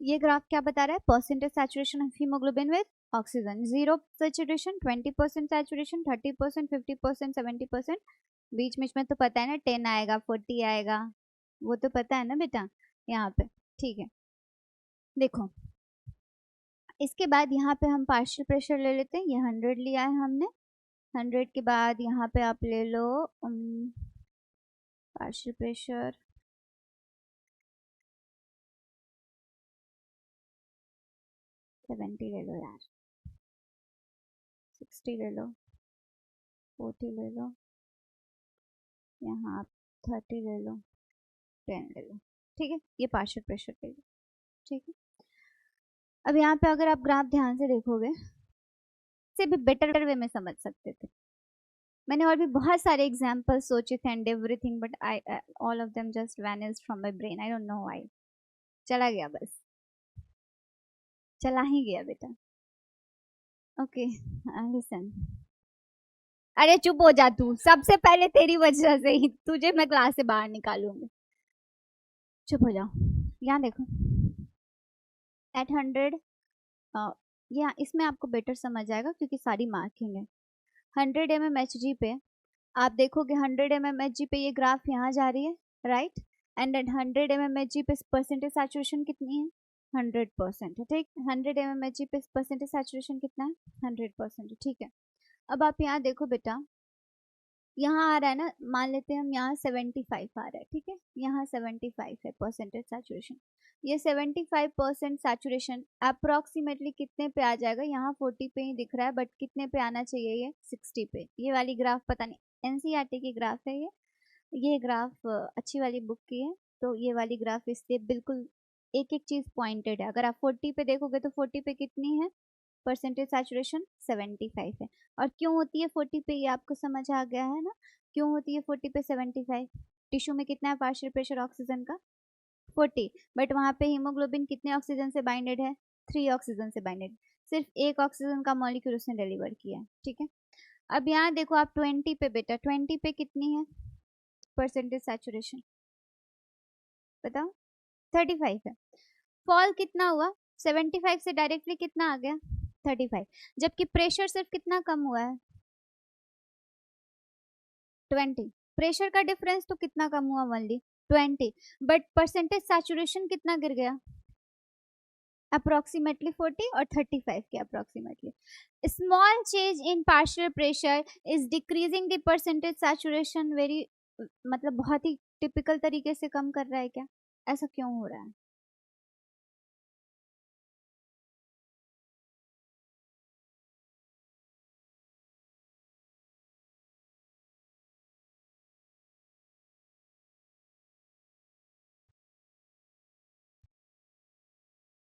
ये ग्राफ क्या बता रहा है? Percentage saturation of hemoglobin with oxygen. 0 saturation, 20% saturation, 30%, 50%, 70%। बीच बीच में तो पता है ना, 10 आएगा, 40 आएगा, वो तो पता है ना बेटा यहाँ पे, ठीक है। देखो, इसके बाद यहाँ पे हम पार्शियल प्रेशर ले लेते हैं। ये 100 लिया है हमने। 100 के बाद यहाँ पे आप ले लो पार्शियल प्रेशर 70 ले लो यार, 60 ले लो, 40 ले लो, यहाँ आप 30 ले लो, 10 ले लो, ठीक है। ये पार्शियल प्रेशर ले लो, ठीक है। अब यहाँ पे अगर आप ग्राफ ध्यान से देखोगे, से भी बेटर वे में समझ सकते थे। मैंने और भी बहुत सारे एग्जाम्पल सोचे थे and everything, but I all of them just vanished from my brain, I don't know why. चला गया, बस चला ही गया बेटा। ओके लिसन, अरे चुप हो जा तू, सबसे पहले तेरी वजह से ही तुझे मैं क्लास से बाहर निकालूंगी, चुप हो जाओ। यहाँ देखो, एट 100, यहाँ इसमें आपको बेटर समझ आएगा क्योंकि सारी मार्किंग है। 100 mmHg पे आप देखोगे, 100 mmHg पे ये ग्राफ यहाँ जा रही है, राइट। एंड एट 100 mmHg पे परसेंटेज सैचुरेशन कितनी है? 100% है, ठीक। 100 mmHg पे परसेंटेज सैचुरेशन कितना है? 100%, ठीक है। अब आप यहाँ देखो बेटा, यहाँ आ रहा है ना, मान लेते हैं हम यहाँ 75 आ रहा है, ठीक है, यहाँ 75 है परसेंटेज सैचुरेशन। ये 75% सैचुरेशन अप्रोक्सीमेटली कितने पे आ जाएगा? यहाँ 40 पे ही दिख रहा है, बट कितने पे आना चाहिए? ये 60 पे। ये वाली ग्राफ पता नहीं एनसीईआरटी की ग्राफ है ये ग्राफ अच्छी वाली बुक की है, तो ये वाली ग्राफ इसलिए बिल्कुल एक एक चीज पॉइंटेड है। अगर आप 40 पे देखोगे तो 40 पे कितनी है परसेंटेज सैचुरेशन? 75 है। और क्यों होती है 40 पे? ये आपको समझ आ गया है ना, क्यों होती है 40 पे 75? टिश्यू में कितना है पार्शियल प्रेशर ऑक्सीजन का? 40। बट वहाँ पे हीमोग्लोबिन कितने ऑक्सीजन से बाइंडेड है? 3 ऑक्सीजन से बाइंडेड। सिर्फ एक ऑक्सीजन का मॉलिक्यूल उसने डिलीवर किया है, ठीक है। अब यहाँ देखो आप 20 पे, बेटा 20 पे कितनी है परसेंटेज सैचुरेशन? बताओ। 35 है। फॉल कितना हुआ? 75 से डायरेक्टली कितना आ गया? 35। जबकि प्रेशर सिर्फ कितना कम हुआ है? 20। प्रेशर का डिफरेंस तो कितना कम हुआ? ओनली 20। बट परसेंटेज सैचुरेशन कितना गिर गया? अप्रोक्सीमेटली 40 और 35 के approximately. Small change in partial pressure is decreasing the percentage saturation very, मतलब बहुत ही टिपिकल तरीके से कम कर रहा है क्या? ऐसा क्यों हो रहा है?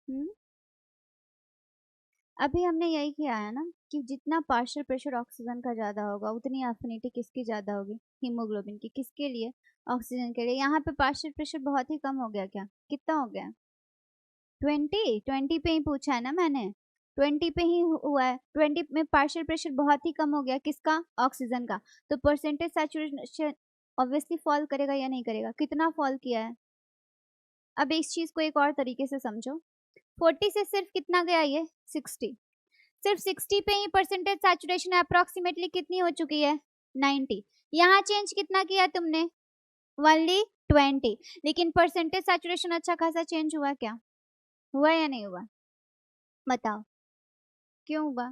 हम्म, अभी हमने यही किया है ना कि जितना पार्शियल प्रेशर ऑक्सीजन का ज्यादा होगा उतनी एफिनिटी किसकी ज्यादा होगी? हीमोग्लोबिन की। किसके लिए? ऑक्सीजन के लिए। यहाँ पे पार्शियल प्रेशर बहुत ही कम हो गया क्या? कितना हो गया? 20 पे ही पूछा है ना मैंने, 20 पे ही हुआ है। 20 में पार्शियल प्रेशर बहुत ही कम हो गया, किसका? ऑक्सीजन का। तो परसेंटेज सैचुरेशन ऑब्वियसली फॉल करेगा या नहीं करेगा? कितना फॉल किया है? अब इस चीज को एक और तरीके से समझो। 40 से सिर्फ कितना गया? ये 60। सिर्फ 60 पे ही परसेंटेज सैचुरेशन अप्रोक्सीमेटली कितनी हो चुकी है? 90। यहाँ चेंज कितना किया तुमने? ओनली 20। लेकिन परसेंटेज सैचुरेशन अच्छा खासा चेंज हुआ क्या? हुआ या नहीं हुआ? बताओ क्यों हुआ?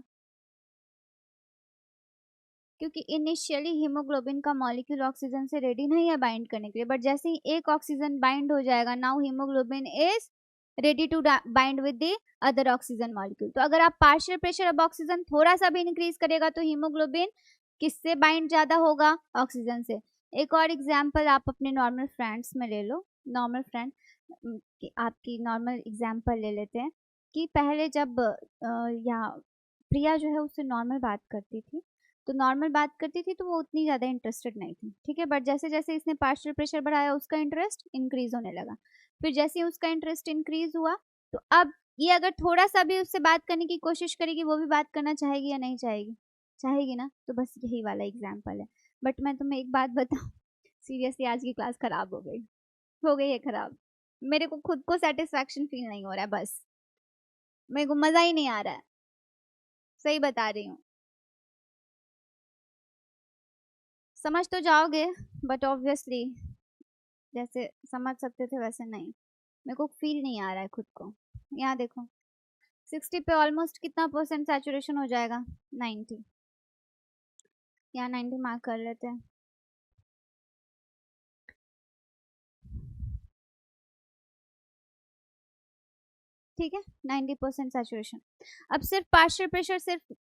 क्योंकि इनिशियली हीमोग्लोबिन का मॉलिक्यूल ऑक्सीजन से रेडी नहीं है बाइंड करने के लिए, बट जैसे ही एक ऑक्सीजन बाइंड हो जाएगा, now hemoglobin is ready to bind with the other oxygen molecule. तो अगर आप पार्शियल प्रेशर अब ऑक्सीजन थोड़ा सा भी इंक्रीज करेगा तो हीमोग्लोबिन किससे बाइंड ज्यादा होगा? ऑक्सीजन से। एक और एग्जाम्पल आप अपने नॉर्मल फ्रेंड्स में ले लो। नॉर्मल फ्रेंड आपकी नॉर्मल एग्जाम्पल ले लेते हैं कि पहले जब यहाँ प्रिया जो है उससे नॉर्मल बात करती थी, तो नॉर्मल बात करती थी तो वो उतनी ज़्यादा इंटरेस्टेड नहीं थी, ठीक है। बट जैसे जैसे इसने पार्शियल प्रेशर बढ़ाया उसका इंटरेस्ट इंक्रीज होने लगा। फिर जैसे ही उसका इंटरेस्ट इंक्रीज हुआ तो अब ये अगर थोड़ा सा भी उससे बात करने की कोशिश करेगी, वो भी बात करना चाहेगी या नहीं चाहेगी? चाहेगी ना। तो बस यही वाला एग्जाम्पल है। बट मैं तुम्हें एक बात बताऊँ, सीरियसली आज की क्लास खराब हो गई है खराब। मेरे को खुद को सेटिस्फैक्शन फील नहीं हो रहा है, बस मेरे को मजा ही नहीं आ रहा है, सही बता रही हूँ। समझ तो जाओगे बट ऑब्वियसली जैसे समझ सकते थे वैसे नहीं। मेरे को फील नहीं आ रहा है खुद को। यहाँ देखो 60 पे ऑलमोस्ट कितना परसेंट सैचुरेशन हो जाएगा? 90। यहाँ 90 मार्क कर लेते हैं, ठीक है। 90% सैचुरेशन। अब सिर्फ पार्शियल प्रेशर, सिर्फ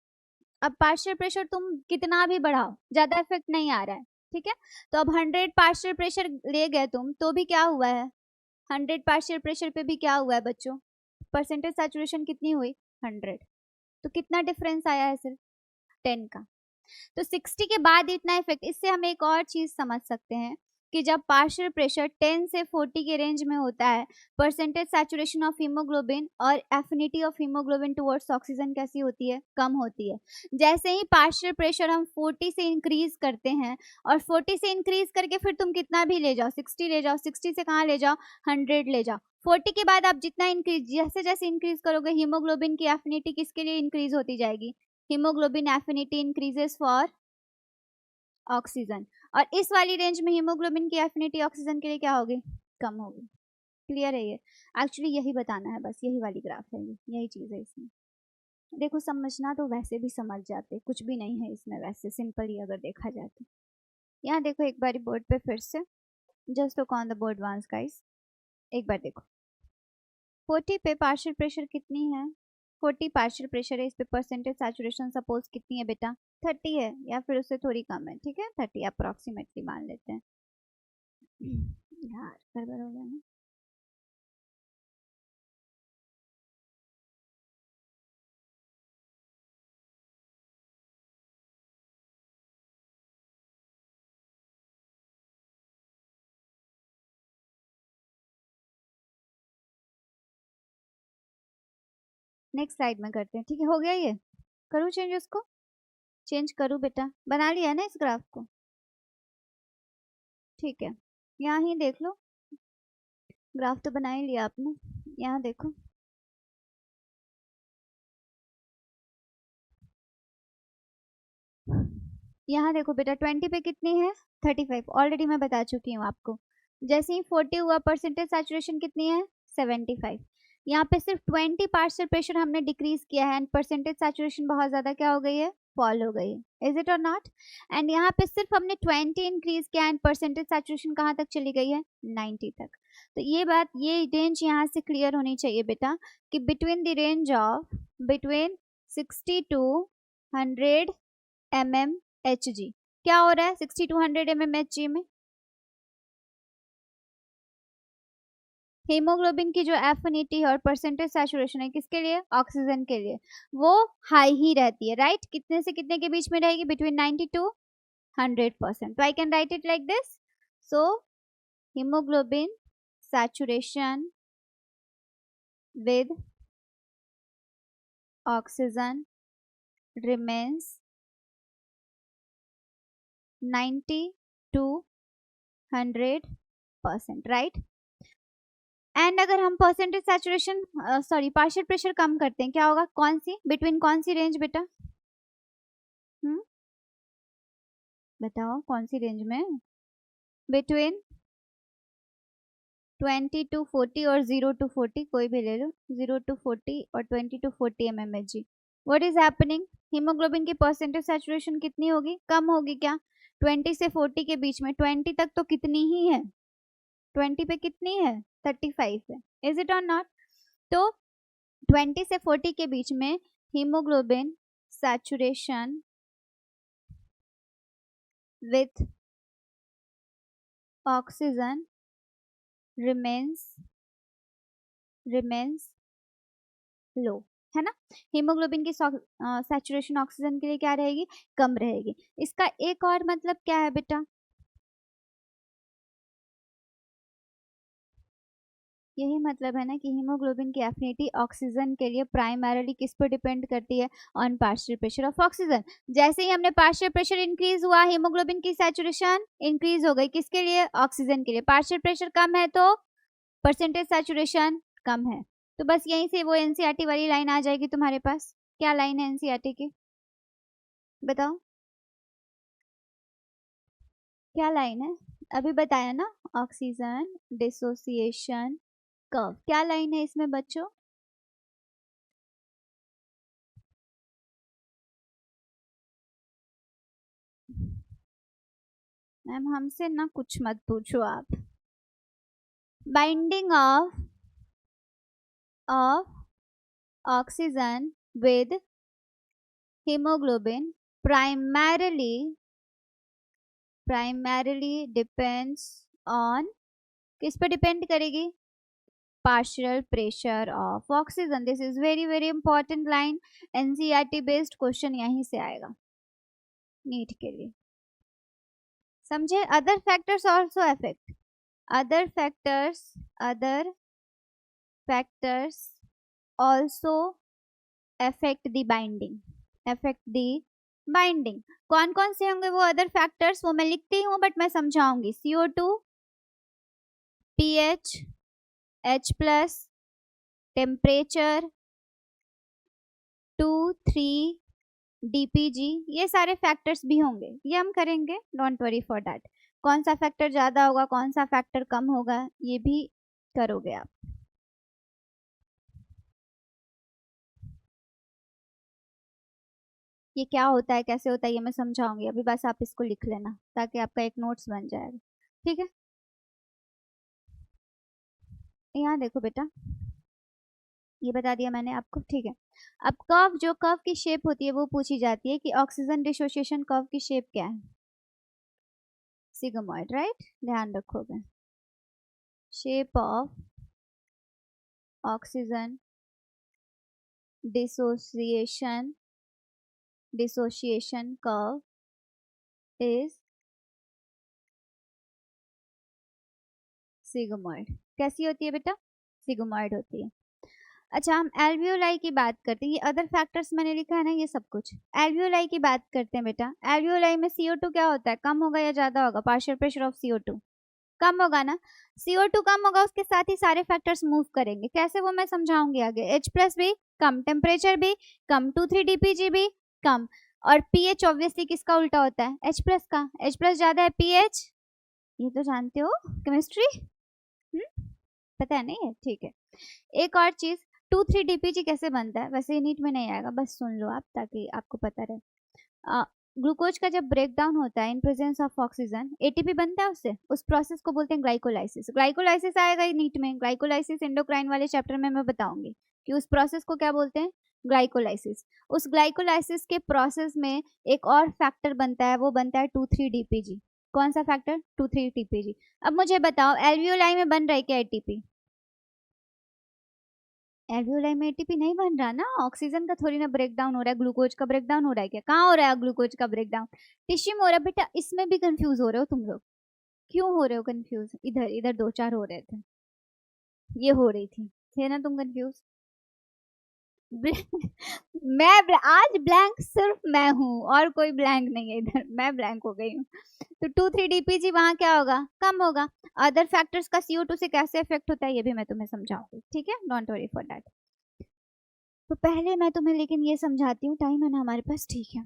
अब पार्शियल प्रेशर तुम कितना भी बढ़ाओ ज्यादा इफेक्ट नहीं आ रहा है, ठीक है। तो अब 100 पार्शियल प्रेशर ले गए तुम तो भी क्या हुआ है? 100 पार्शियल प्रेशर पे भी क्या हुआ है बच्चों? परसेंटेज सैचुरेशन कितनी हुई? 100। तो कितना डिफरेंस आया है? सिर्फ 10 का। तो 60 के बाद इतना इफेक्ट। इससे हम एक और चीज समझ सकते हैं कि जब पार्शियल प्रेशर 10 से 40 के रेंज में होता है, परसेंटेज सैचुरेशन ऑफ हीमोग्लोबिन और affinity of haemoglobin towards oxygen कैसी होती है? कम होती है। जैसे ही पार्शियल प्रेशर हम 40 से इंक्रीज करते हैं, और 40 से इंक्रीज करके फिर तुम कितना भी ले जाओ, 60 ले जाओ, 60 से कहाँ ले जाओ? 100 ले जाओ। 40 के बाद आप जितना इंक्रीज, जैसे जैसे इंक्रीज करोगे हीमोग्लोबिन की एफिनिटी किसके लिए इंक्रीज होती जाएगी? Haemoglobin affinity increases for oxygen. और इस वाली रेंज में हीमोग्लोबिन की एफिनिटी ऑक्सीजन के लिए क्या होगी? कम होगी। क्लियर है ये? एक्चुअली यही बताना है, बस यही वाली ग्राफ है, यही चीज़ है इसमें। देखो समझना तो वैसे भी समझ जाते, कुछ भी नहीं है इसमें वैसे, सिंपल ही अगर देखा जाए तो। यहाँ देखो एक बारी बोर्ड पे फिर से, just look on the board once guys, एक बार देखो 40 पे पार्शियल प्रेशर कितनी है, 40 पार्शियल प्रेशर है, इस पे परसेंटेज सैचुरेशन सपोज कितनी है बेटा, 30 है या फिर उससे थोड़ी कम है, ठीक है 30 अप्रोक्सीमेटली मान लेते हैं। यार गड़बड़ हो गया ना। नेक्स्ट स्लाइड में करते हैं, ठीक है हो गया, ये करूँ चेंज, उसको चेंज करूँ बेटा, बना लिया है ना इस ग्राफ को, ठीक है यहाँ ही देख लो, ग्राफ तो बना ही लिया आपने, यहाँ देखो यहाँ देखो बेटा 20 पे कितनी है 35, ऑलरेडी मैं बता चुकी हूँ आपको। जैसे ही 40 हुआ परसेंटेज सैचुरेशन कितनी है 75, यहाँ पे सिर्फ 20 पार्शियल प्रेशर हमने डिक्रीज किया है एंड परसेंटेज सैचुरेशन बहुत ज्यादा क्या हो गई है, फॉल हो गई है, इज इट और नॉट। एंड यहाँ पे सिर्फ हमने 20 इंक्रीज किया एंड परसेंटेज सैचुरेशन कहाँ तक चली गई है 90 तक। तो ये बात, ये रेंज यहाँ से क्लियर होनी चाहिए बेटा कि between the range of between 60 to 100 mmHg क्या हो रहा है 60 to 100 mmHg में, हीमोग्लोबिन की जो एफिनिटी और परसेंटेज सैचुरेशन है किसके लिए, ऑक्सीजन के लिए, वो हाई ही रहती है, राइट कितने से कितने के बीच में रहेगी, बिटवीन 90 to 100%। तो I can write it like this, so haemoglobin saturation with oxygen remains 90 to 100%, right. And अगर हम percentage saturation sorry partial pressure कम करते हैं क्या होगा, कौन सी बिटवीन कौन सी रेंज बेटा, बताओ कौन सी रेंज में, बिटवीन 20 to 40 और 0 to 40 कोई भी ले लो, 0 to 40 और 20 to 40 mmHg। What is happening, haemoglobin की परसेंटेज सैचुरेशन कितनी होगी, कम होगी क्या, 20 से 40 के बीच में, 20 तक तो कितनी ही है, 20 पे कितनी है 35 है, इज इट और नॉट। तो 20 से 40 के बीच में haemoglobin saturation with oxygen remains लो, है ना। हीमोग्लोबिन की सैचुरेशन ऑक्सीजन के लिए क्या रहेगी, कम रहेगी। इसका एक और मतलब क्या है बेटा, यही मतलब है ना कि हीमोग्लोबिन की एफिनिटी ऑक्सीजन के लिए प्राइमरीली किस पर डिपेंड करती है, on partial pressure of oxygen. जैसे ही हमने पार्शियल प्रेशर इंक्रीज हुआ हीमोग्लोबिन की सैचुरेशन इंक्रीज हो गई, किसके लिए, ऑक्सीजन के लिए। पार्शियल प्रेशर कम है तो परसेंटेज सैचुरेशन कम है। तो बस यहीं से वो एनसीईआरटी वाली लाइन आ जाएगी तुम्हारे पास। क्या लाइन है एनसीईआरटी की, बताओ क्या लाइन है, अभी बताया ना, ऑक्सीजन डिसोसिएशन कर्व, क्या लाइन है इसमें बच्चों, मैम हमसे ना कुछ मत पूछो आप। Binding of oxygen with hemoglobin primarily depends on, किस पर डिपेंड करेगी, partial pressure of oxygen। this is very very important line, NCERT based question यहीं से आएगा नीट के लिए, समझे। other factors also affect, other factors also affect the binding। कौन कौन से होंगे वो अदर फैक्टर्स, वो मैं लिखती हूँ बट मैं समझाऊंगी। CO2, pH, H+, temperature, 2-3 DPG, ये सारे फैक्टर्स भी होंगे, ये हम करेंगे, डोंट वरी फॉर दैट। कौन सा फैक्टर ज़्यादा होगा कौन सा फैक्टर कम होगा ये भी करोगे आप। ये क्या होता है, कैसे होता है, ये मैं समझाऊंगी अभी, बस आप इसको लिख लेना ताकि आपका एक नोट्स बन जाएगा। ठीक है, यहाँ देखो बेटा, ये बता दिया मैंने आपको। ठीक है, अब कर्व, जो कर्व की शेप होती है वो पूछी जाती है कि ऑक्सीजन डिसोसिएशन कर्व की शेप क्या है, सिग्मोइड, राइट, ध्यान रखोगे। Shape of oxygen dissociation curve is sigmoid. कैसी होती है बेटा, सिग्मोइड होती है। अच्छा, हम एल्वियोलाई की बात करते हैं, ये अदर फैक्टर्स मैंने लिखा है ना, ये सब कुछ। एल्वियोलाई की बात करते हैं बेटा, एल्वियोलाई में CO2 क्या होता है, कम होगा या ज्यादा होगा, पार्शियल प्रेशर ऑफ CO2 कम होगा ना। CO2 कम होगा, उसके साथ ही सारे फैक्टर्स मूव करेंगे, कैसे वो मैं समझाऊंगी आगे। H प्लस भी कम, टेम्परेचर भी कम, 2,3-DPG भी कम, और pH ऑब्वियसली किसका उल्टा होता है, H प्लस का। H प्लस ज्यादा है, pH, ये तो जानते हो केमिस्ट्री, पता है नहीं है, ठीक है। एक और चीज, 2,3-DPG कैसे बनता है, वैसे नीट में नहीं आएगा, बस सुन लो आप ताकि आपको पता रहे। ग्लूकोज का जब ब्रेक डाउन होता है in presence of oxygen, ATP बनता है उससे, उस प्रोसेस को बोलते हैं ग्लाइकोलाइसिस। ग्लाइकोलाइसिस आएगा ही नीट में, ग्लाइकोलाइसिस एंडोक्राइन वाले चैप्टर में मैं बताऊंगी कि उस प्रोसेस को क्या बोलते हैं, ग्लाइकोलाइसिस। उस ग्लाइकोलाइसिस के प्रोसेस में एक और फैक्टर बनता है, वो बनता है 2,3-DPG। कौन सा फैक्टर, 2,3-DPG। अब मुझे बताओ, एल्वियोलाई में बन रहा है क्या एटीपी, एल्वियोलाई में एटीपी नहीं बन रहा ना, ऑक्सीजन का थोड़ी ना ब्रेक डाउन हो रहा है, ग्लूकोज का ब्रेक डाउन हो रहा है क्या, कहाँ हो रहा है ग्लूकोज का ब्रेक डाउन, टिश्यू में हो रहा है बेटा। इसमें भी कंफ्यूज हो रहे हो तुम लोग, क्यों हो रहे हो कंफ्यूज, इधर इधर दो चार हो रहे थे, ये हो रही थी, थे ना तुम कंफ्यूज। आज ब्लैंक सिर्फ मैं हूँ, और कोई ब्लैंक नहीं है इधर, मैं ब्लैंक हो गई हूँ। तो 2,3-DPG वहां क्या होगा, कम होगा। अदर फैक्टर्स का CO2 से कैसे इफेक्ट होता है ये भी मैं तुम्हें समझाऊंगी, ठीक है, डोंट वरी फॉर दैट। तो पहले मैं तुम्हें लेकिन ये समझाती हूँ, टाइम है ना हमारे पास, ठीक है।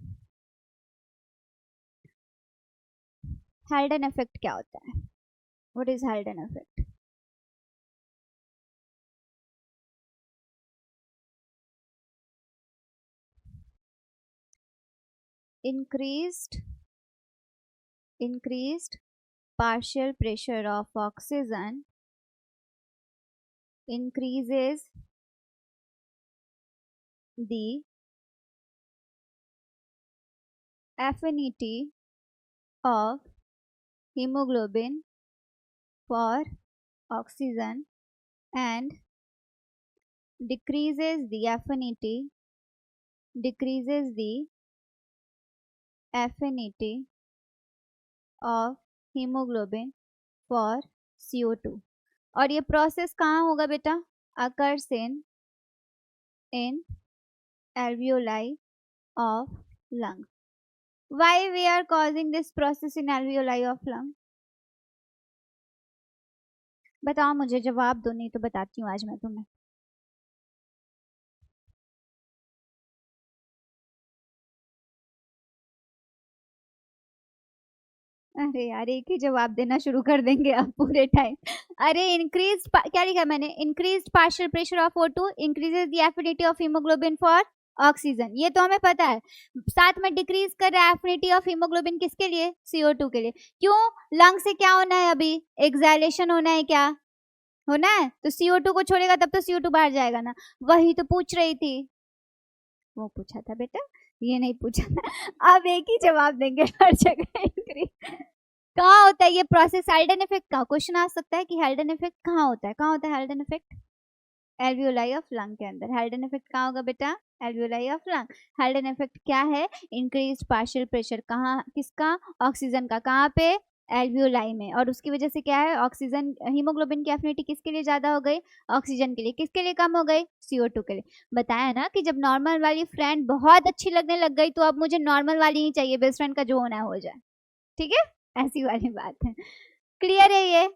हाल्डन इफेक्ट क्या होता है, what is Haldane effect. increased partial pressure of oxygen increases the affinity of hemoglobin for oxygen and decreases the affinity of hemoglobin for CO2। और ये प्रोसेस कहाँ होगा बेटा, occurs in alveoli of lung। Why we are causing this process in alveoli of lung, बताओ मुझे, जवाब दो, नहीं तो बताती हूँ आज मैं तुम्हें। अरे यार, एक ही जवाब देना शुरू कर देंगे आप पूरे टाइम। अरे इंक्रीज, क्या लिखा मैंने, increase partial pressure of O2 increases the affinity of haemoglobin for oxygen, ये तो हमें पता है। साथ में डिक्रीज कर रहा है एफिनिटी ऑफ हीमोग्लोबिन किसके लिए, CO2 के लिए। क्यों, लंग से क्या होना है अभी, एक्सैलेशन होना है, क्या होना है, तो CO2 को छोड़ेगा तब तो CO2 बाहर जाएगा ना, वही तो पूछ रही थी, वो पूछा था बेटा, ये नहीं पूछा था। अब एक ही जवाब देंगे हर जगह, इंक्रीज कहाँ होता है ये प्रोसेस, हाल्डन इफेक्ट का क्वेश्चन आ सकता है कि हाल्डन इफेक्ट कहाँ होता है, कहाँ होता है Haldane effect, alveoli of lung के अंदर। हाल्डन इफेक्ट कहाँ होगा बेटा, alveoli of lung. Haldane effect क्या है, इंक्रीज पार्शियल प्रेशर, कहाँ, किसका, ऑक्सीजन का, कहाँ पे, एल्वियोलाई में, और उसकी वजह से क्या है, ऑक्सीजन, हीमोग्लोबिन की एफिनिटी किसके लिए ज्यादा हो गई, ऑक्सीजन के लिए, किसके लिए कम हो गई, CO2 के लिए। बताया ना कि जब नॉर्मल वाली फ्रेंड बहुत अच्छी लगने लग गई तो अब मुझे नॉर्मल वाली ही चाहिए, बेस्ट फ्रेंड का जो होना हो जाए, ठीक है, ऐसी वाली बात है। क्लियर है ये।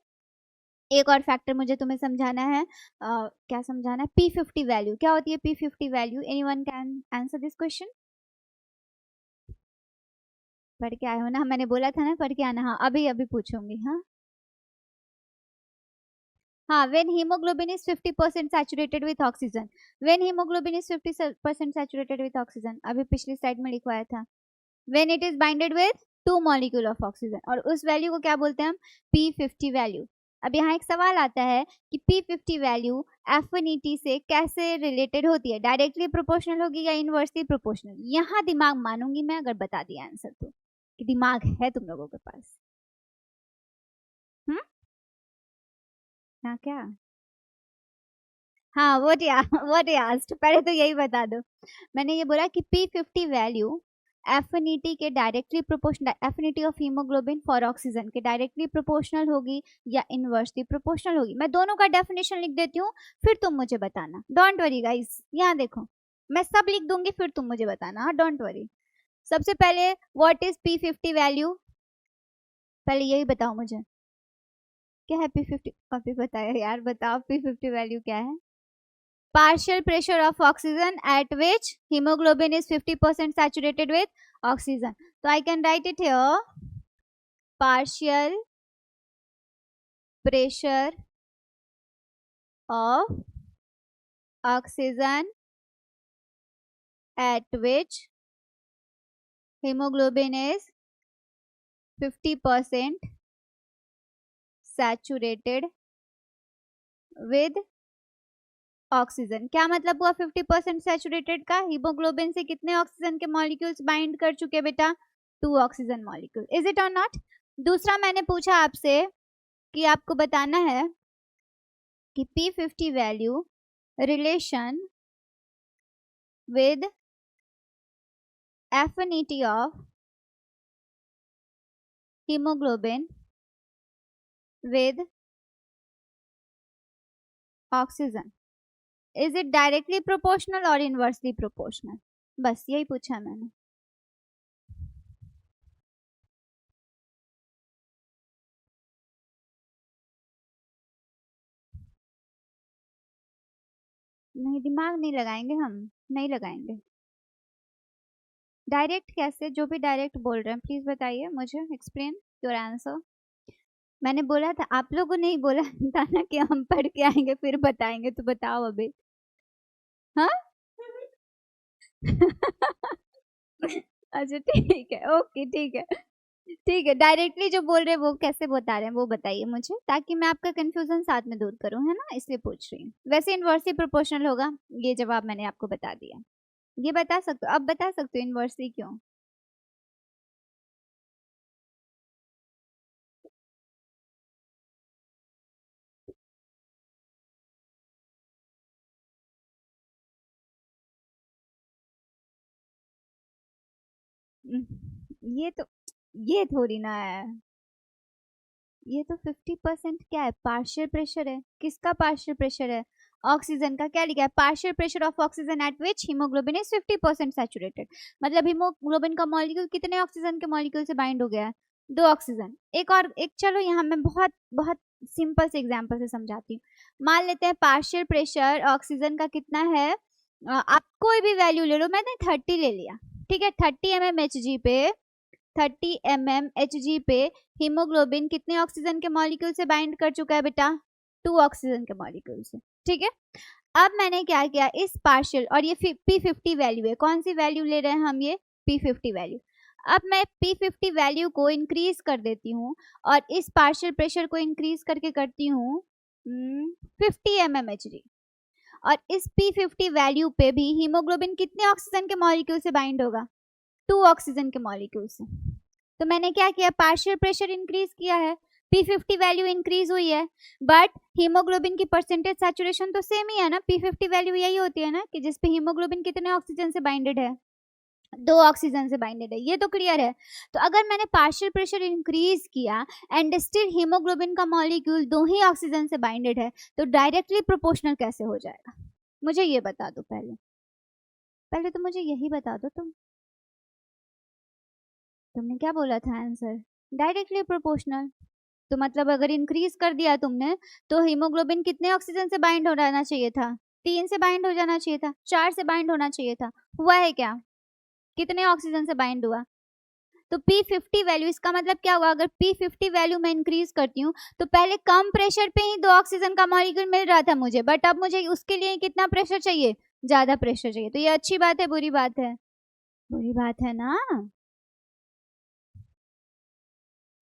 एक और फैक्टर मुझे तुम्हें समझाना है, क्या समझाना है, P50 वैल्यू, क्या होती है P50 value, anyone can answer this question. पढ़ के आए हो ना, मैंने बोला था ना पढ़ के आना, हाँ अभी अभी पूछूंगी, हाँ हाँ, when hemoglobin is 50% saturated with oxygen, when hemoglobin is 50% saturated with oxygen, अभी पिछली स्लाइड में लिखवाया था, when it is binded with 2 molecule of oxygen, और उस वैल्यू को क्या बोलते हैं हम, P50 वैल्यू। अब यहाँ एक सवाल आता है कि P50 वैल्यू एफिनिटी से कैसे रिलेटेड होती है, डायरेक्टली प्रोपोर्शनल होगी या इनवर्सली प्रोपोर्शनल। यहाँ दिमाग मानूंगी मैं अगर बता दिया आंसर तो, कि दिमाग है तुम लोगों के पास। हाँ क्या, हाँ what you asked, पहले तो यही बता दो। मैंने ये बोला कि P50 वैल्यू एफिनिटी के directly proportional, affinity of haemoglobin for oxygen के डायरेक्टली प्रोपोर्शनल होगी या इनवर्सली प्रोपोर्शनल होगी। मैं दोनों का डेफिनेशन लिख देती हूँ, फिर तुम मुझे बताना, डोंट वरी गाइस। यहाँ देखो मैं सब लिख दूंगी, फिर तुम मुझे बताना, हाँ डोंट वरी। सबसे पहले व्हाट इज P50 वैल्यू, पहले यही बताओ मुझे, क्या है P50? अभी बताया यार, बताओ P50 वैल्यू क्या है। Partial pressure of oxygen at which hemoglobin is 50% saturated with oxygen. So I can write it here, partial pressure of oxygen at which hemoglobin is 50% saturated with oxygen. क्या मतलब हुआ 50% saturated का, haemoglobin से कितने oxygen के molecules bind कर चुके बेटा, 2 ऑक्सीजन मॉलिक्यूल। इज इट और नॉट? दूसरा मैंने पूछा आपसे कि आपको बताना है कि P50 value relation with affinity of hemoglobin with oxygen, is it directly proportional और इनवर्सली प्रोपोर्शनल, बस यही पूछा मैंने। नहीं, दिमाग नहीं लगाएंगे हम, नहीं लगाएंगे। डायरेक्ट कैसे, जो भी डायरेक्ट बोल रहे हैं प्लीज बताइए मुझे, एक्सप्लेन योर आंसर। मैंने बोला था, आप लोगों ने ही बोला था ना कि हम पढ़ के आएंगे फिर बताएंगे, तो बताओ अभी। हाँ अच्छा ठीक है, ओके ठीक है ठीक है। डायरेक्टली जो बोल रहे हैं वो कैसे बता रहे हैं वो बताइए मुझे, ताकि मैं आपका कंफ्यूजन साथ में दूर करूं, है ना, इसलिए पूछ रही हूँ। वैसे इनवर्सली प्रोपोर्शनल होगा, ये जवाब मैंने आपको बता दिया। ये बता सकते हो, अब बता सकते हो इनवर्सली क्यों। ये थोड़ी ना है, ये तो 50% क्या है, पार्शियल प्रेशर है। किसका पार्शियल प्रेशर है, ऑक्सीजन का। क्या लिखा है, partial pressure of oxygen eight which haemoglobin is 50% saturated. मतलब हीमोग्लोबिन का मॉलिक्यूल कितने ऑक्सीजन के मॉलिक्यूल से बाइंड हो गया है, 2 ऑक्सीजन। एक और एक, चलो यहाँ मैं बहुत बहुत सिंपल से एग्जाम्पल से समझाती हूँ। मान लेते हैं पार्शियल प्रेशर ऑक्सीजन का कितना है, आप कोई भी वैल्यू ले लो, मैंने 30 ले लिया, ठीक है। 30 mmHg पे, 30 mmHg पे हीमोग्लोबिन कितने ऑक्सीजन के मॉलिक्यूल से बाइंड कर चुका है बेटा, 2 ऑक्सीजन के मॉलिक्यूल से, ठीक है। अब मैंने क्या किया, इस पार्शियल, और ये P50 वैल्यू है, कौन सी वैल्यू ले रहे हैं हम, ये P50 वैल्यू। अब मैं P50 वैल्यू को इंक्रीज कर देती हूँ और इस पार्शियल प्रेशर को इंक्रीज करके करती हूँ 50 mmHg, और इस P50 वैल्यू पे भी हीमोग्लोबिन कितने ऑक्सीजन के मॉलिक्यूल से बाइंड होगा, 2 ऑक्सीजन के मॉलिक्यूल से। तो मैंने क्या किया, पार्शियल प्रेशर इंक्रीज किया है, P50 वैल्यू इंक्रीज हुई है, बट हीमोग्लोबिन की परसेंटेज सैचुरेशन तो सेम ही है ना। P50 वैल्यू यही होती है ना कि जिसपे हीमोग्लोबिन कितने ऑक्सीजन से बाइंडेड है, 2 ऑक्सीजन से बाइंडेड है, ये तो क्लियर है। तो अगर मैंने पार्शियल प्रेशर इंक्रीज किया एंड स्टिल हीमोग्लोबिन का मॉलिक्यूल 2 ही ऑक्सीजन से बाइंडेड है, तो डायरेक्टली प्रोपोर्शनल कैसे हो जाएगा, मुझे ये बता दो पहले, पहले तो मुझे यही बता दो। तुमने क्या बोला था आंसर, डायरेक्टली प्रोपोर्शनल। तो मतलब अगर इंक्रीज कर दिया तुमने, तो हीमोग्लोबिन कितने ऑक्सीजन से बाइंड हो जाना चाहिए था, 3 से बाइंड हो जाना चाहिए था, 4 से बाइंड होना चाहिए था, हुआ है क्या, कितने ऑक्सीजन से बाइंड हुआ, तो P50 वैल्यू, इसका मतलब क्या हुआ, अगर P50 वैल्यू मैं इंक्रीज करती हूँ तो पहले कम प्रेशर पे ही 2 ऑक्सीजन का मॉलिक्यूल मिल रहा था मुझे, बट अब मुझे उसके लिए कितना प्रेशर चाहिए, ज्यादा प्रेशर चाहिए। तो ये अच्छी बात है बुरी बात है? बुरी बात है ना?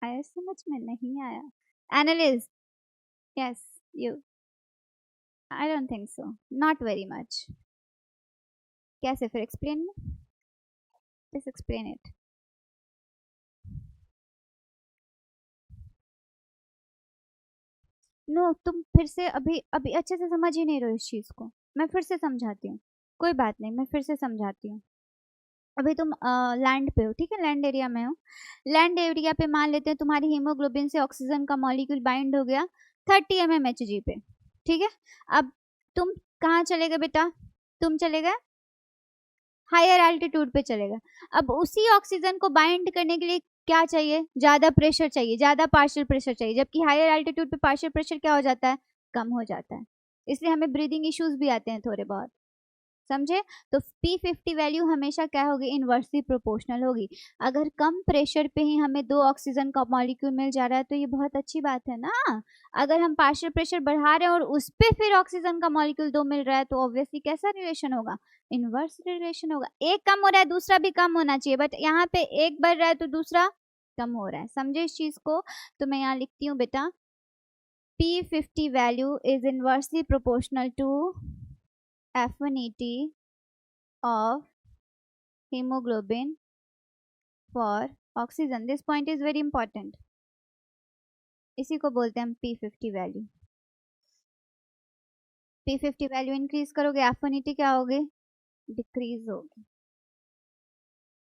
आया समझ में? नहीं आया? Analyst, yes you, I don't think so, not very much. कैसे फिर explain, please explain it. No तुम फिर से अभी अभी अच्छे से समझ ही नहीं रहे हो इस चीज को, मैं फिर से समझाती हूँ। कोई बात नहीं, मैं फिर से समझाती हूँ। अभी तुम लैंड पे हो, ठीक है, लैंड एरिया में हो। लैंड एरिया पे मान लेते हैं तुम्हारी हीमोग्लोबिन से ऑक्सीजन का मॉलिक्यूल बाइंड हो गया 30 mmHg पे, ठीक है। अब तुम कहाँ चले गए बेटा, तुम चले गए हायर एल्टीट्यूड पे, चले गए। अब उसी ऑक्सीजन को बाइंड करने के लिए क्या चाहिए, ज्यादा प्रेशर चाहिए, ज्यादा पार्शियल प्रेशर चाहिए, जबकि हायर एल्टीट्यूड पे पार्शियल प्रेशर क्या हो जाता है, कम हो जाता है। इसलिए हमें ब्रीदिंग इश्यूज भी आते हैं थोड़े बहुत, समझे। तो P50 वैल्यू हमेशा क्या होगी, इनवर्सली प्रोपोर्शनल होगी। अगर कम प्रेशर पे ही हमें 2 ऑक्सीजन का मॉलिक्यूल मिल जा रहा है तो ये बहुत अच्छी बात है ना। अगर हम पार्शियल प्रेशर बढ़ा रहे हैं और उस पे फिर ऑक्सीजन का मॉलिक्यूल 2 मिल रहा है तो ऑब्वियसली कैसा रिलेशन होगा, इनवर्स रिलेशन होगा। एक कम हो रहा है दूसरा भी कम होना चाहिए, बट यहाँ पे एक बढ़ रहा है तो दूसरा कम हो रहा है, समझे इस चीज को। तो मैं यहाँ लिखती हूँ बेटा, P50 value is inversely proportional to affinity of hemoglobin for oxygen. This point is very important. इसी को बोलते हैं हम P50 value. P50 value increase करोगे एफिनिटी क्या होगी, डिक्रीज होगी।